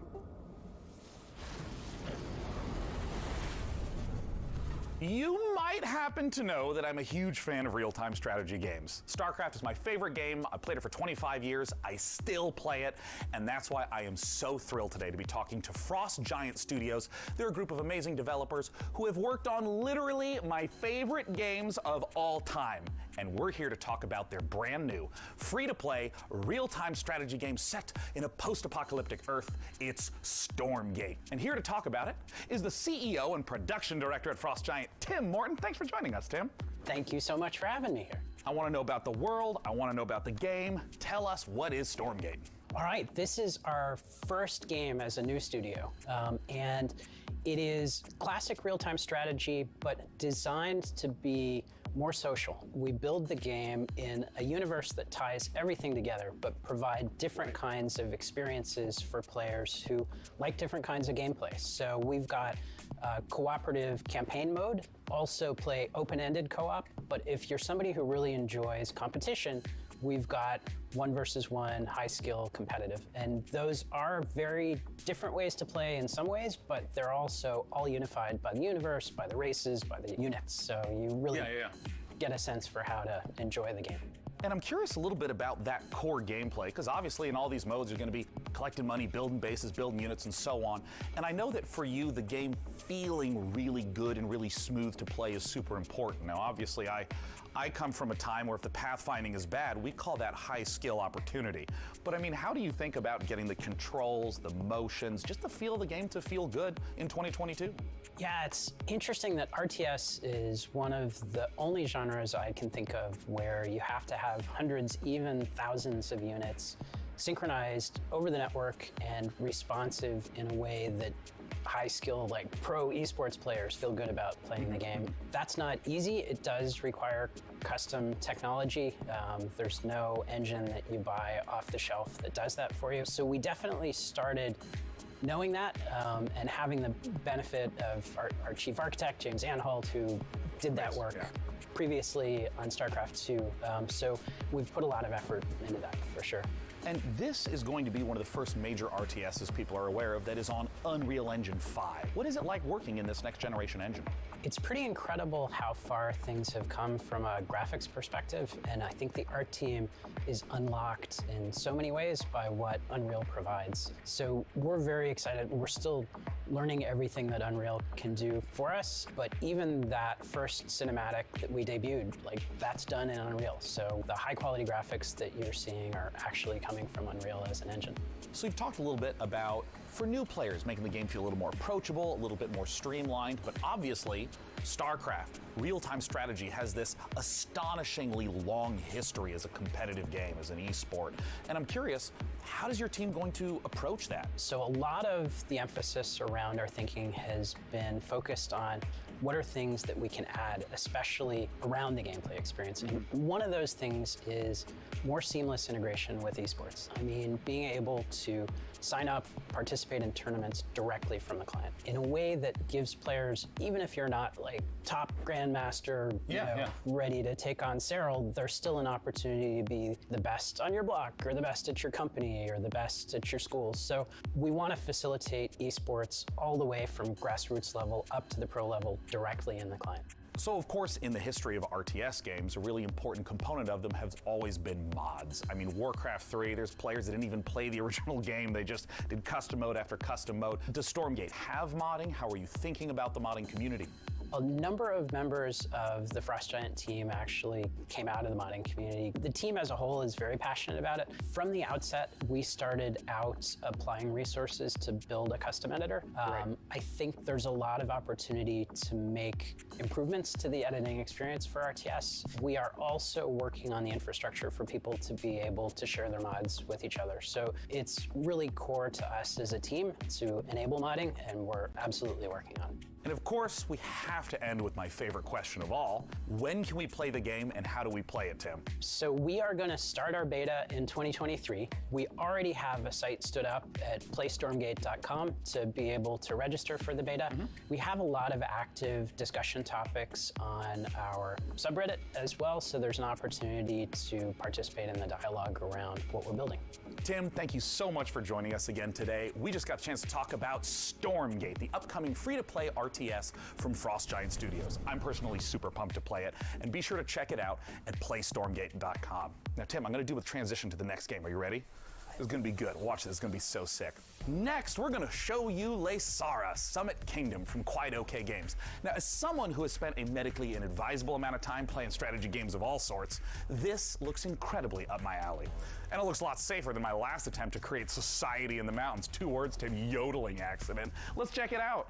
Speaker 2: You might happen to know that I'm a huge fan of real-time strategy games. StarCraft is my favorite game. I played it for 25 years. I still play it, and that's why I am so thrilled today to be talking to Frost Giant Studios. They're a group of amazing developers who have worked on literally my favorite games of all time. and we're here to talk about their brand new, free-to-play, real-time strategy game set in a post-apocalyptic Earth. It's Stormgate. And here to talk about it is the CEO and production director at Frost Giant, Tim Morton. Thanks for joining us, Tim.
Speaker 4: Thank you so much for having me here.
Speaker 2: I want to know about the world. I want to know about the game. Tell us, what is Stormgate?
Speaker 4: All right, this is our first game as a new studio, and it is classic real-time strategy, but designed to be more social. We build the game in a universe that ties everything together, but provide different kinds of experiences for players who like different kinds of gameplay. So we've got cooperative campaign mode, also play open-ended co-op, but if you're somebody who really enjoys competition, we've got 1 versus 1, high skill, competitive. And those are very different ways to play in some ways, but they're also all unified by the universe, by the races, by the units. So you really get a sense for how to enjoy the game.
Speaker 2: And I'm curious a little bit about that core gameplay, because obviously in all these modes you're going to be collecting money, building bases, building units, and so on. And I know that for you, the game feeling really good and really smooth to play is super important. Now, obviously, I come from a time where if the pathfinding is bad, we call that high skill opportunity. But I mean, how do you think about getting the controls, the motions, just the feel of the game to feel good in 2022?
Speaker 4: Yeah, it's interesting that RTS is one of the only genres I can think of where you have to have hundreds, even thousands of units synchronized over the network and responsive in a way that high-skill, like pro esports players feel good about playing the game. That's not easy. It does require custom technology. There's no engine that you buy off the shelf that does that for you. So we definitely started knowing that and having the benefit of our chief architect, James Anhalt, who did that work previously on StarCraft 2. So we've put a lot of effort into that for sure.
Speaker 2: And this is going to be one of the first major RTSs people are aware of that is on Unreal Engine 5. What is it like working in this next generation engine?
Speaker 4: It's pretty incredible how far things have come from a graphics perspective, and I think the art team is unlocked in so many ways by what Unreal provides. So we're very excited. We're still learning everything that Unreal can do for us, but even that first cinematic that we debuted, like, that's done in Unreal. So the high quality graphics that you're seeing are actually coming from Unreal as an engine.
Speaker 2: So you've talked a little bit about, for new players, making the game feel a little more approachable, a little bit more streamlined, but obviously, StarCraft, real-time strategy, has this astonishingly long history as a competitive game, as an esport. And I'm curious, how is your team going to approach that?
Speaker 4: So a lot of the emphasis around our thinking has been focused on what are things that we can add, especially around the gameplay experience. And one of those things is more seamless integration with esports. I mean, being able to sign up, participate in tournaments directly from the client in a way that gives players, even if you're not like top grandmaster, ready to take on Cyril, there's still an opportunity to be the best on your block or the best at your company or the best at your school. So we want to facilitate esports all the way from grassroots level up to the pro level directly in the client.
Speaker 2: So, of course, in the history of RTS games, a really important component of them has always been mods. I mean, Warcraft 3, there's players that didn't even play the original game. They just did custom mode after custom mode. Does Stormgate have modding? How are you thinking about the modding community?
Speaker 4: A number of members of the Frost Giant team actually came out of the modding community. The team as a whole is very passionate about it. From the outset, we started out applying resources to build a custom editor. I think there's a lot of opportunity to make improvements to the editing experience for RTS. We are also working on the infrastructure for people to be able to share their mods with each other. So it's really core to us as a team to enable modding, and we're absolutely working on it.
Speaker 2: And of course, we have to end with my favorite question of all. When can we play the game and how do we play it, Tim?
Speaker 4: So we are going to start our beta in 2023. We already have a site stood up at playstormgate.com to be able to register for the beta. We have a lot of active discussion topics on our subreddit as well, so there's an opportunity to participate in the dialogue around what we're building.
Speaker 2: Tim, thank you so much for joining us again today. We just got a chance to talk about Stormgate, the upcoming free-to-play RTS from Frost Giant Studios. I'm personally super pumped to play it, and be sure to check it out at playstormgate.com. Now, Tim, I'm going to do a transition to the next game. Are you ready? This is gonna be good. Watch this, it's gonna be so sick. Next, we're gonna show you Lesara, Summit Kingdom from Quite OK Games. Now, as someone who has spent a medically inadvisable amount of time playing strategy games of all sorts, this looks incredibly up my alley. And it looks a lot safer than my last attempt to create society in the mountains. 2 words to yodeling accident. Let's check it out.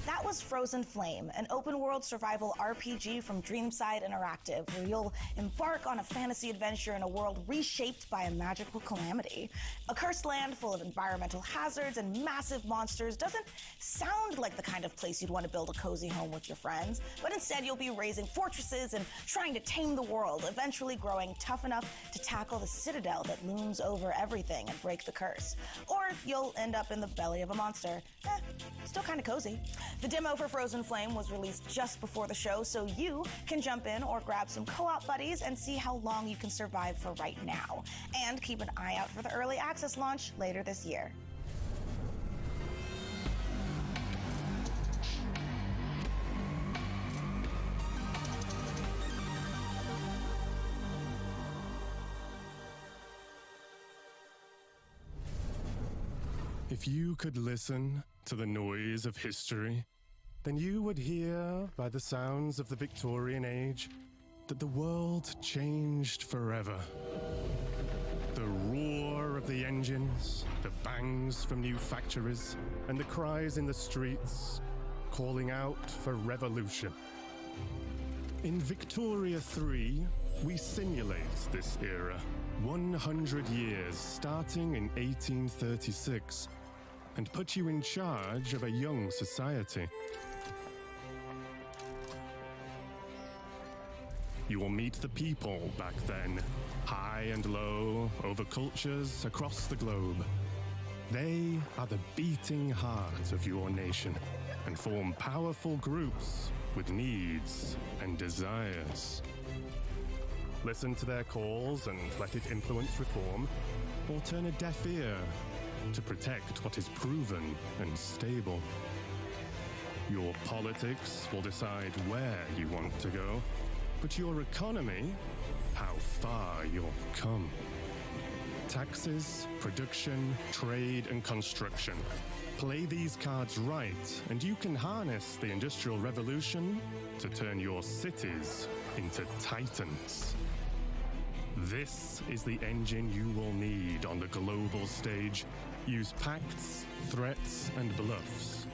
Speaker 9: That was Frozen Flame, an open-world survival RPG from Dreamside Interactive, where you'll embark on a fantasy adventure in a world reshaped by a magical calamity. A cursed land full of environmental hazards and massive monsters doesn't sound like the kind of place you'd want to build a cozy home with your friends, but instead you'll be raising fortresses and trying to tame the world, eventually growing tough enough to tackle the citadel that looms over everything and break the curse. Or you'll end up in the belly of a monster. Still kind of cozy. The demo for Frozen Flame was released just before the show, so you can jump in or grab some co-op buddies and see how long you can survive for right now. And keep an eye out for the early access launch later this year.
Speaker 10: If you could listen to the noise of history, then you would hear by the sounds of the Victorian age that the world changed forever. The roar of the engines, the bangs from new factories, and the cries in the streets calling out for revolution. In Victoria 3, we simulate this era, 100 years starting in 1836, and put you in charge of a young society. You will meet the people back then, high and low, over cultures across the globe. They are the beating heart of your nation and form powerful groups with needs and desires. Listen to their calls and let it influence reform, or turn a deaf ear to protect what is proven and stable. Your politics will decide where you want to go, but your economy, how far you'll come. Taxes, production, trade, and construction. Play these cards right, and you can harness the Industrial Revolution to turn your cities into titans. This is the engine you will need on the global stage. Use pacts, threats, and bluffs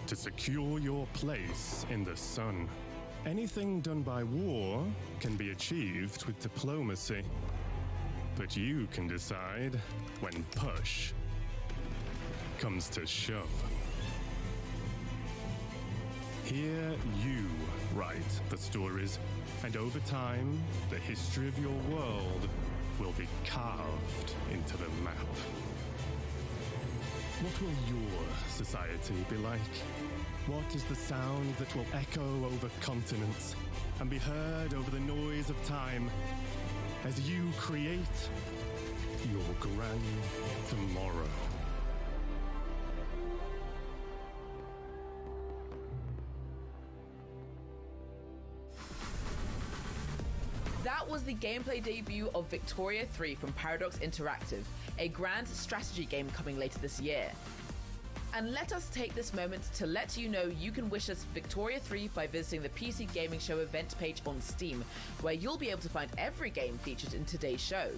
Speaker 10: to secure your place in the sun. Anything done by war can be achieved with diplomacy. But you can decide when push comes to shove. Here you write the stories, and over time, the history of your world will be carved into the map. What will your society be like? What is the sound that will echo over continents and be heard over the noise of time as you create your grand tomorrow?
Speaker 24: That was the gameplay debut of Victoria 3 from Paradox Interactive, a grand strategy game coming later this year. And let us take this moment to let you know you can wish us Victoria 3 by visiting the PC Gaming Show event page on Steam, where you'll be able to find every game featured in today's show.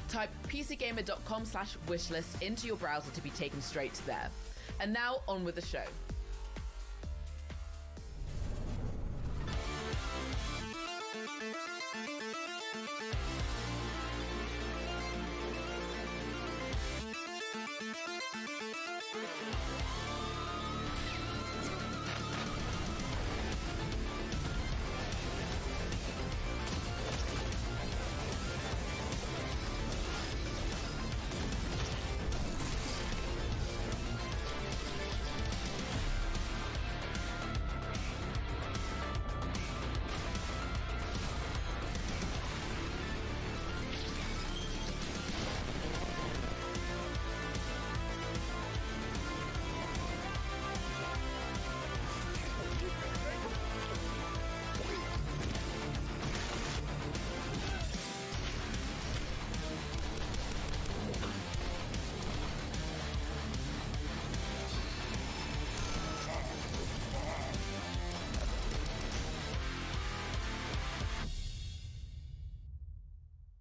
Speaker 24: Type pcgamer.com/wishlist into your browser to be taken straight there. And now on with the show.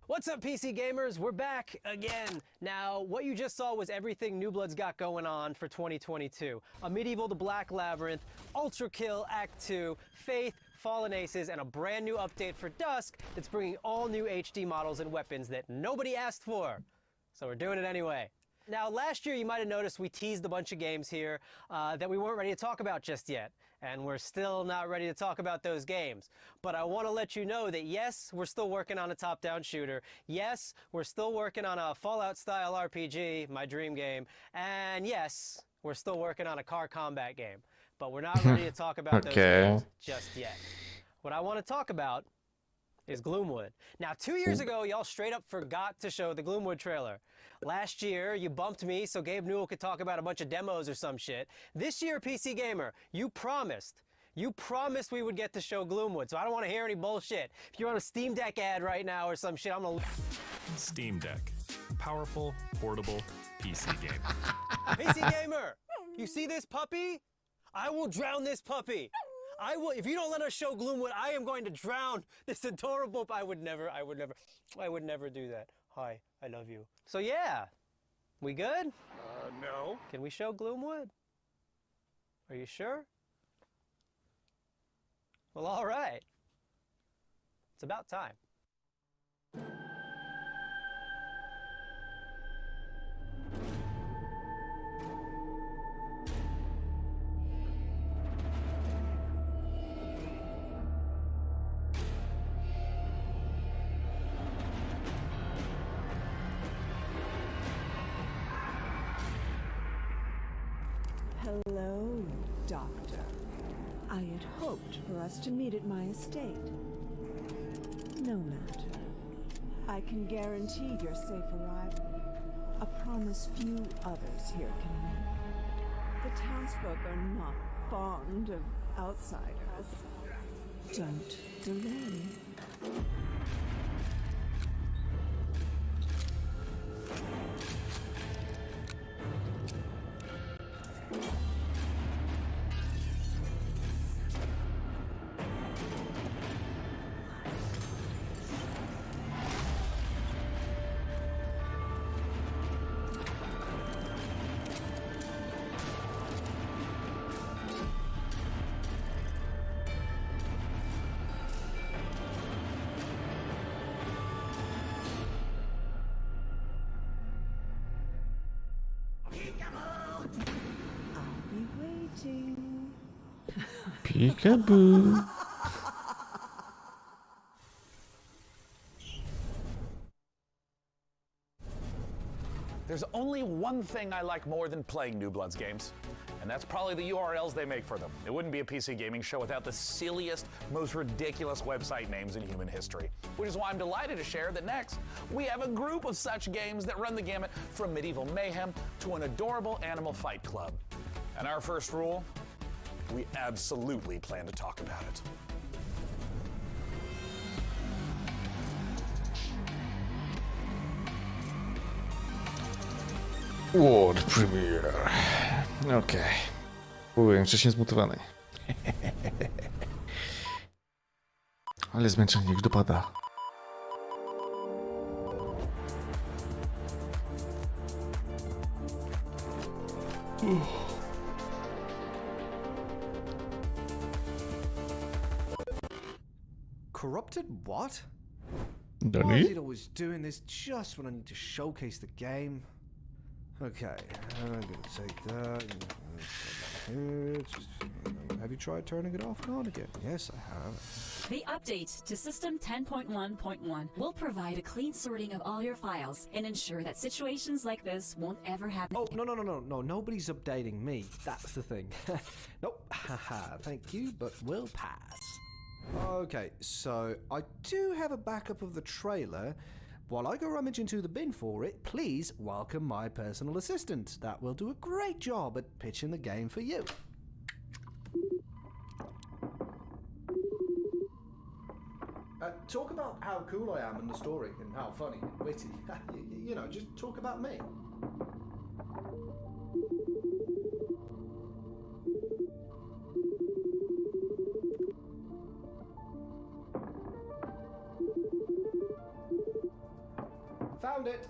Speaker 14: What's up, PC gamers? We're back again. Now, what you just saw was everything New Blood's got going on for 2022. A Medieval the Black Labyrinth, Ultra Kill Act 2, Faith, Fallen Aces, and a brand new update for Dusk that's bringing all new HD models and weapons that nobody asked for. So we're doing it anyway. Now, last year you might have noticed we teased a bunch of games here that we weren't ready to talk about just yet. And we're still not ready to talk about those games. But I want to let you know that yes, we're still working on a top-down shooter. Yes, we're still working on a Fallout-style RPG, my dream game. And yes, we're still working on a car combat game. But we're not ready to talk about those games just yet. What I want to talk about is Gloomwood. Now, 2 years ago, y'all straight up forgot to show the Gloomwood trailer. Last year, you bumped me so Gabe Newell could talk about a bunch of demos or some shit. This year, PC Gamer, you promised we would get to show Gloomwood, so I don't want to hear any bullshit. If you're on a Steam Deck ad right now or some shit, I'm gonna...
Speaker 15: Steam Deck. Powerful, portable, PC game.
Speaker 14: PC Gamer, you see this puppy? I will drown this puppy. I will, if you don't let us show Gloomwood, I am going to drown this adorable... I would never do that. Hi, I love you. So yeah, we good?
Speaker 15: No.
Speaker 14: Can we show Gloomwood? Are you sure? Well, all right. It's about time.
Speaker 16: Hello, Doctor. I had hoped for us to meet at my estate. No matter. I can guarantee your safe arrival. A promise few others here can make. The townsfolk are not fond of outsiders. Don't delay.
Speaker 1: Peekaboo.
Speaker 2: There's only one thing I like more than playing New Bloods games, and that's probably the URLs they make for them. It wouldn't be a PC gaming show without the silliest, most ridiculous website names in human history, which is why I'm delighted to share that next, we have a group of such games that run the gamut from medieval mayhem to an adorable animal fight club. And our first rule, we absolutely plan to talk about it.
Speaker 1: World Premiere. Okej. Byłem wcześniej zmutowany. Ale zmęczenie już dopada.
Speaker 3: Corrupted what?
Speaker 1: Danny?
Speaker 3: Why is it always doing this just when I need to showcase the game? Okay, I'm gonna take that. Have you tried turning it off and on again? Yes, I have.
Speaker 7: The update to System 10.1.1 will provide a clean sorting of all your files and ensure that situations like this won't ever happen.
Speaker 3: Oh, no, nobody's updating me. That's the thing. Nope, haha, thank you, but we'll pass. Okay, so I do have a backup of the trailer. While I go rummage into the bin for it, please welcome my personal assistant. That will do a great job at pitching the game for you. Talk about how cool I am in the story and how funny and witty. You know, just talk about me. Found it!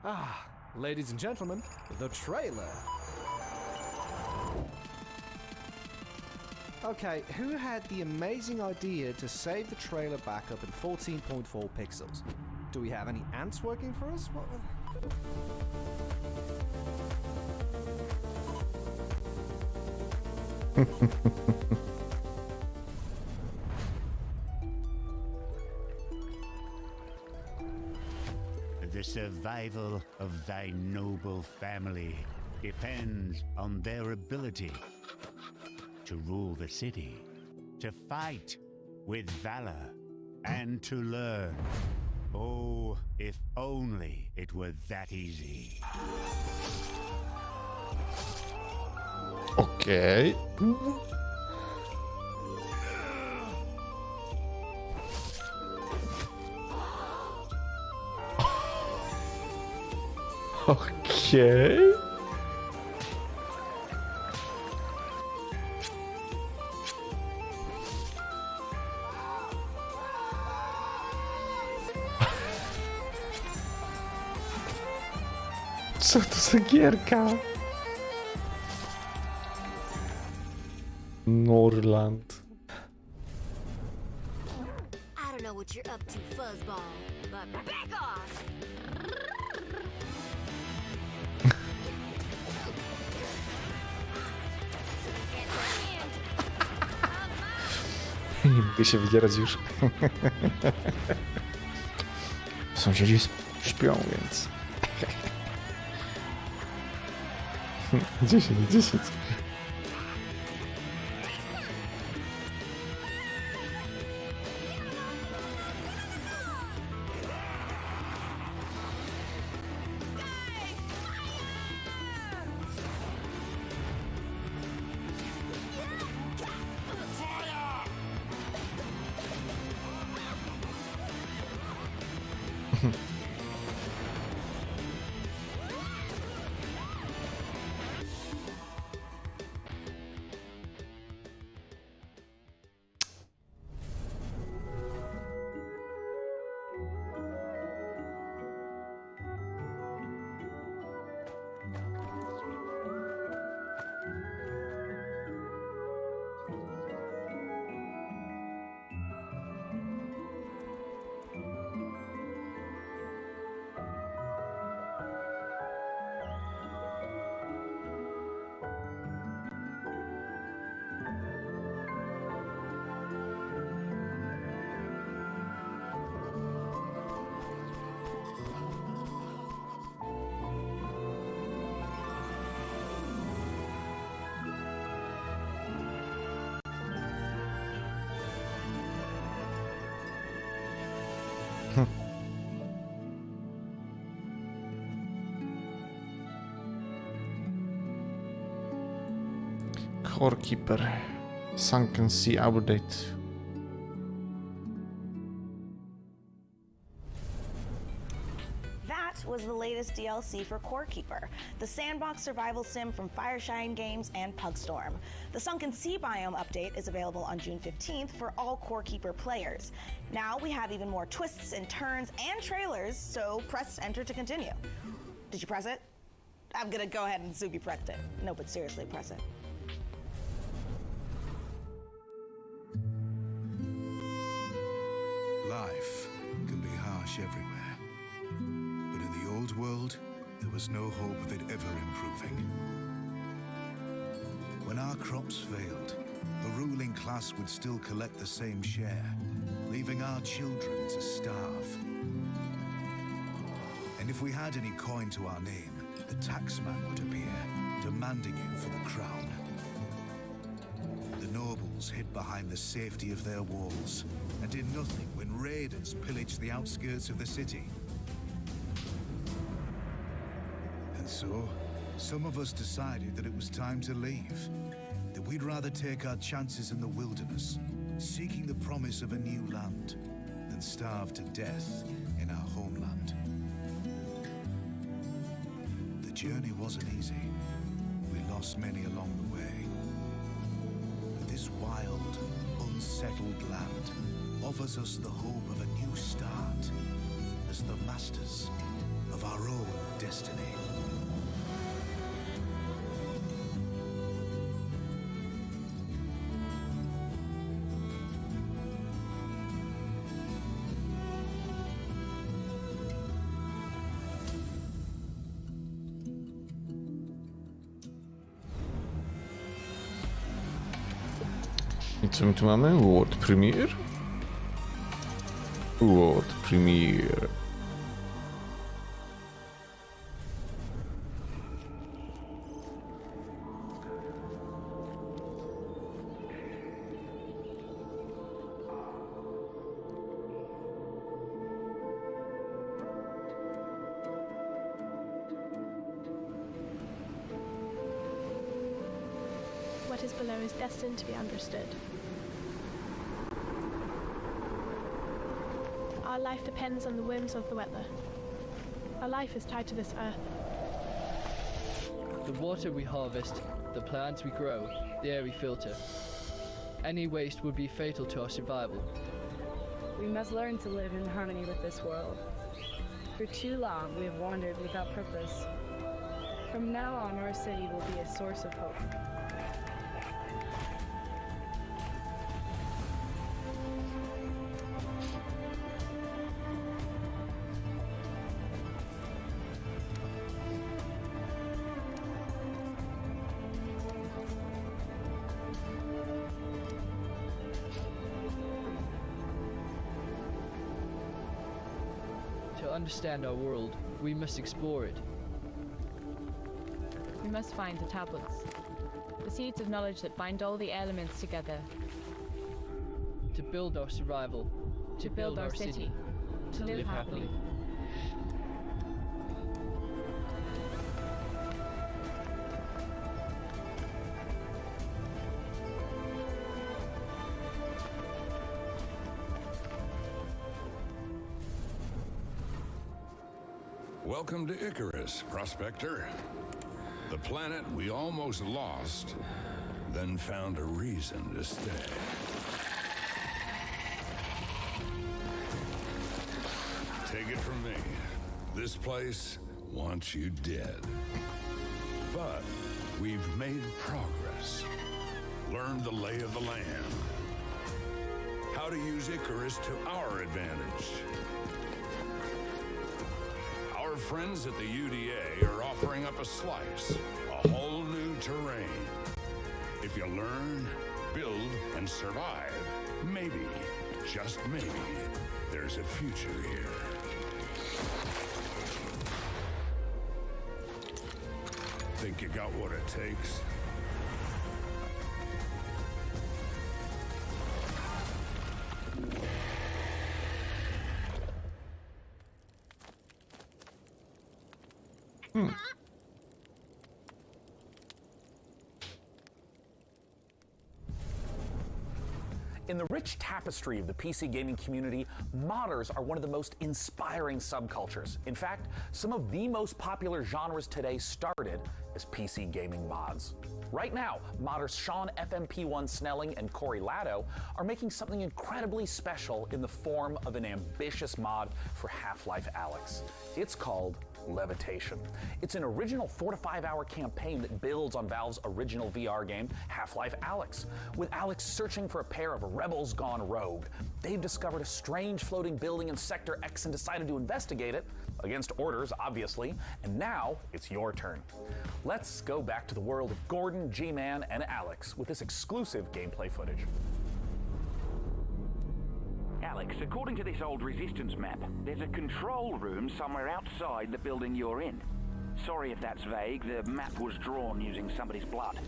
Speaker 3: Ah, ladies and gentlemen, the trailer. Okay, who had the amazing idea to save the trailer backup in 14.4 pixels? Do we have any ants working for us? What?
Speaker 17: The survival of thy noble family depends on their ability to rule the city, to fight with valor, and to learn. Oh, if only it were that easy.
Speaker 1: Okej. Okej. Co to za gierka? Norland.
Speaker 18: I don't know what you're up to, fuzzball, but back off!
Speaker 1: Nie mogę się wybierać już. Sąsiedzi śpią, więc... 10, 10. Core Keeper. Sunken Sea update.
Speaker 9: That was the latest DLC for Core Keeper, the sandbox survival sim from Fireshine Games and Pugstorm. The Sunken Sea biome update is available on June 15th for all Core Keeper players. Now we have even more twists and turns and trailers, so press enter to continue. Did you press it? I'm gonna go ahead and assume you pressed it. No, but seriously, press it.
Speaker 5: Life can be harsh everywhere. But in the old world, there was no hope of it ever improving. When our crops failed, the ruling class would still collect the same share, leaving our children to starve. And if we had any coin to our name, the taxman would appear, demanding it for the crown. The nobles hid behind the safety of their walls and did nothing when raiders pillaged the outskirts of the city. And so, some of us decided that it was time to leave, that we'd rather take our chances in the wilderness, seeking the promise of a new land, than starve to death in our homeland. The journey wasn't easy. We lost many along the way. But this wild, unsettled land offers us the hope of a new start as the masters of our own destiny.
Speaker 1: I co my tu mamy? World Premiere? World Premiere.
Speaker 8: What is below is destined to be understood. Our life depends on the whims of the weather. Our life is tied to this earth.
Speaker 20: The water we harvest, the plants we grow, the air we filter. Any waste would be fatal to our survival.
Speaker 21: We must learn to live in harmony with this world. For too long, we have wandered without purpose. From now on, our city will be a source of hope.
Speaker 20: To understand our world, we must explore it.
Speaker 22: We must find the tablets, the seeds of knowledge that bind all the elements together.
Speaker 20: To build our survival,
Speaker 22: To build our city, to live happily.
Speaker 26: Welcome to Icarus, Prospector. The planet we almost lost, then found a reason to stay. Take it from me, this place wants you dead. But we've made progress, learned the lay of the land, how to use Icarus to our advantage. Our friends at the UDA are offering up a slice, a whole new terrain. If you learn, build, and survive, maybe, just maybe, there's a future here. Think you got what it takes?
Speaker 2: In the rich tapestry of the PC gaming community, modders are one of the most inspiring subcultures. In fact, some of the most popular genres today started as PC gaming mods. Right now, modders Sean FMP1 Snelling and Corey Latto are making something incredibly special in the form of an ambitious mod for Half-Life Alyx. It's called Levitation. It's an original 4 to 5 hour campaign that builds on Valve's original VR game, Half-Life Alyx. With Alyx searching for a pair of rebels gone rogue, they've discovered a strange floating building in Sector X and decided to investigate it, against orders, obviously, and now it's your turn. Let's go back to the world of Gordon, G-Man, and Alyx with this exclusive gameplay footage.
Speaker 6: Alyx, according to this old Resistance map, there's a control room somewhere outside the building you're in. Sorry if that's vague, the map was drawn using somebody's blood.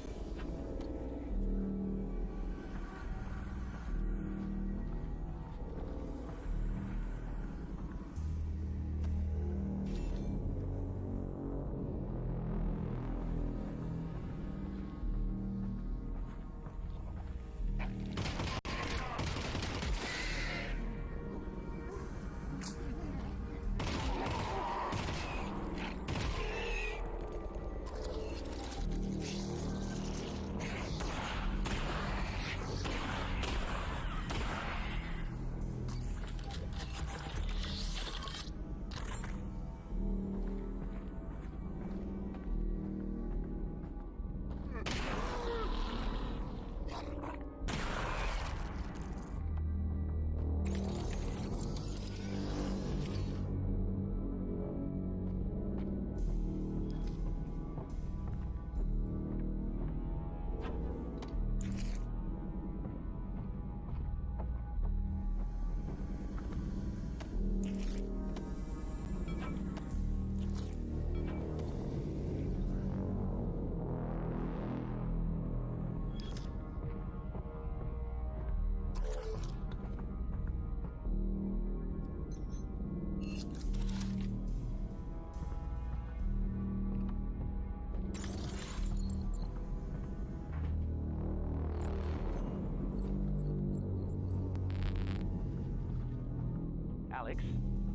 Speaker 6: Alyx,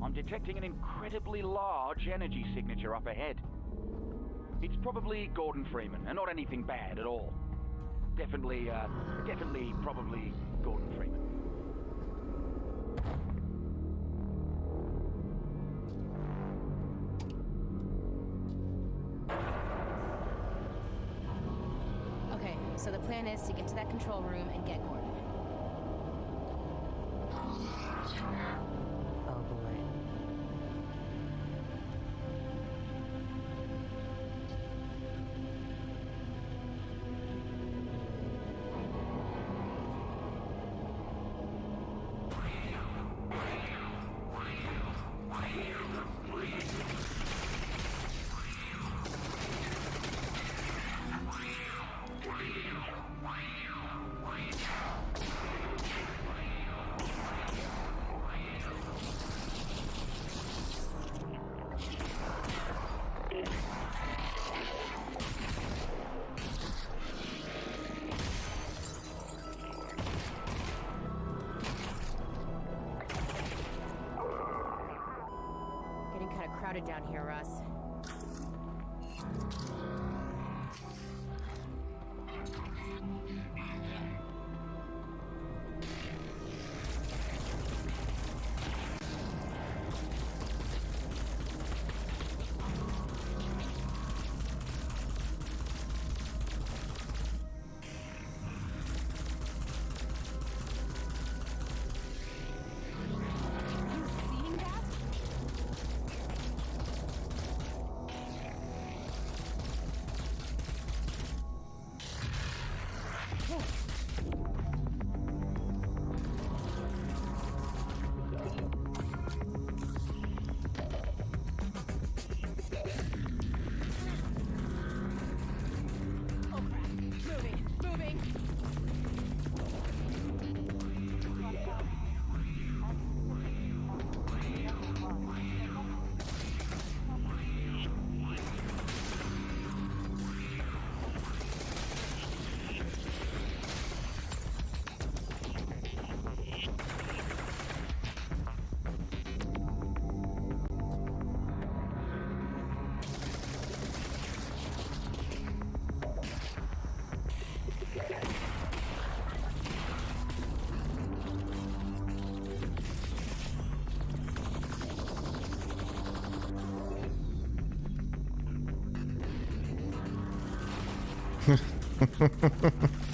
Speaker 6: I'm detecting an incredibly large energy signature up ahead. It's probably Gordon Freeman, and not anything bad at all. Definitely, probably Gordon Freeman.
Speaker 11: Okay, so the plan is to get to that control room and get Gordon.
Speaker 12: Oh boy.
Speaker 11: Getting kind of crowded down here, Russ.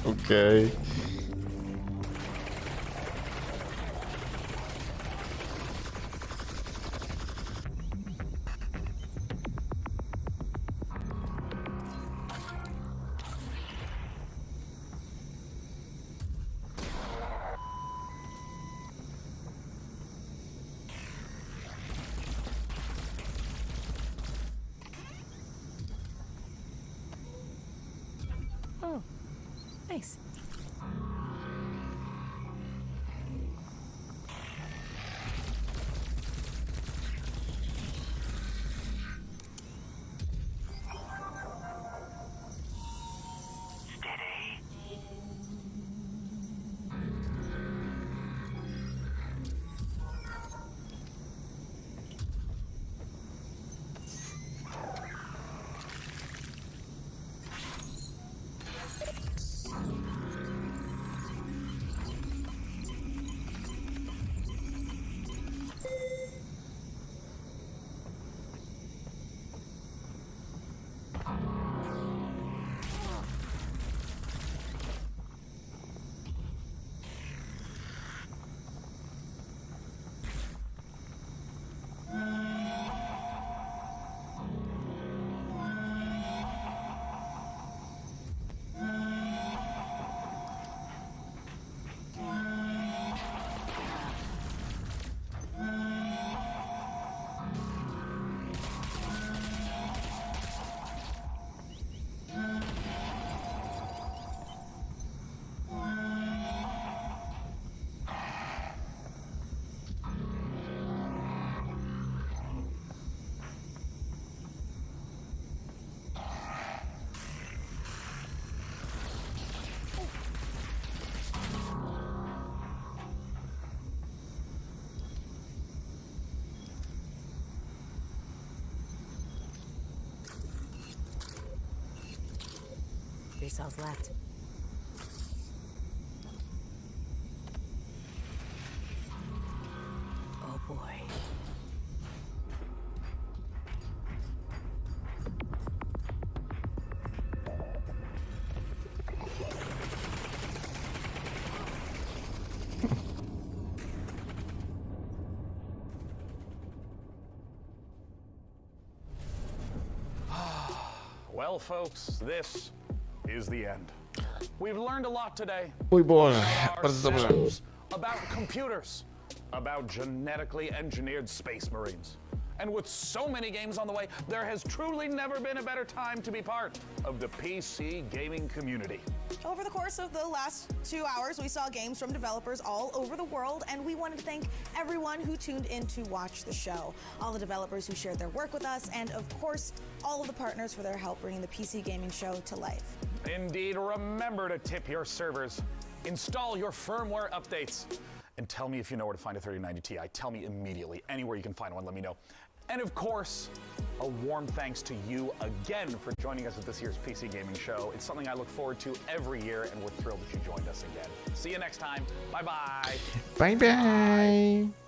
Speaker 1: Okej.
Speaker 11: Oh, nice. Three cells left. Oh boy.
Speaker 2: Well, folks, this is the end. We've learned a lot today.
Speaker 1: Mój Boże,
Speaker 2: About
Speaker 1: bardzo dobrze.
Speaker 2: ourselves, about computers, about genetically engineered space marines. And with so many games on the way, there has truly never been a better time to be part of the PC gaming community.
Speaker 9: Over the course of the last 2 hours, we saw games from developers all over the world, and we wanted to thank everyone who tuned in to watch the show. All the developers who shared their work with us, and of course, all of the partners for their help bringing the PC gaming show to life.
Speaker 2: Indeed, remember to tip your servers, install your firmware updates, and tell me if you know where to find a 3090 Ti. Tell me immediately. Anywhere you can find one, let me know. And of course, a warm thanks to you again for joining us at this year's PC Gaming Show. It's something I look forward to every year, and we're thrilled that you joined us again. See you next time. Bye-bye.
Speaker 1: Bye-bye.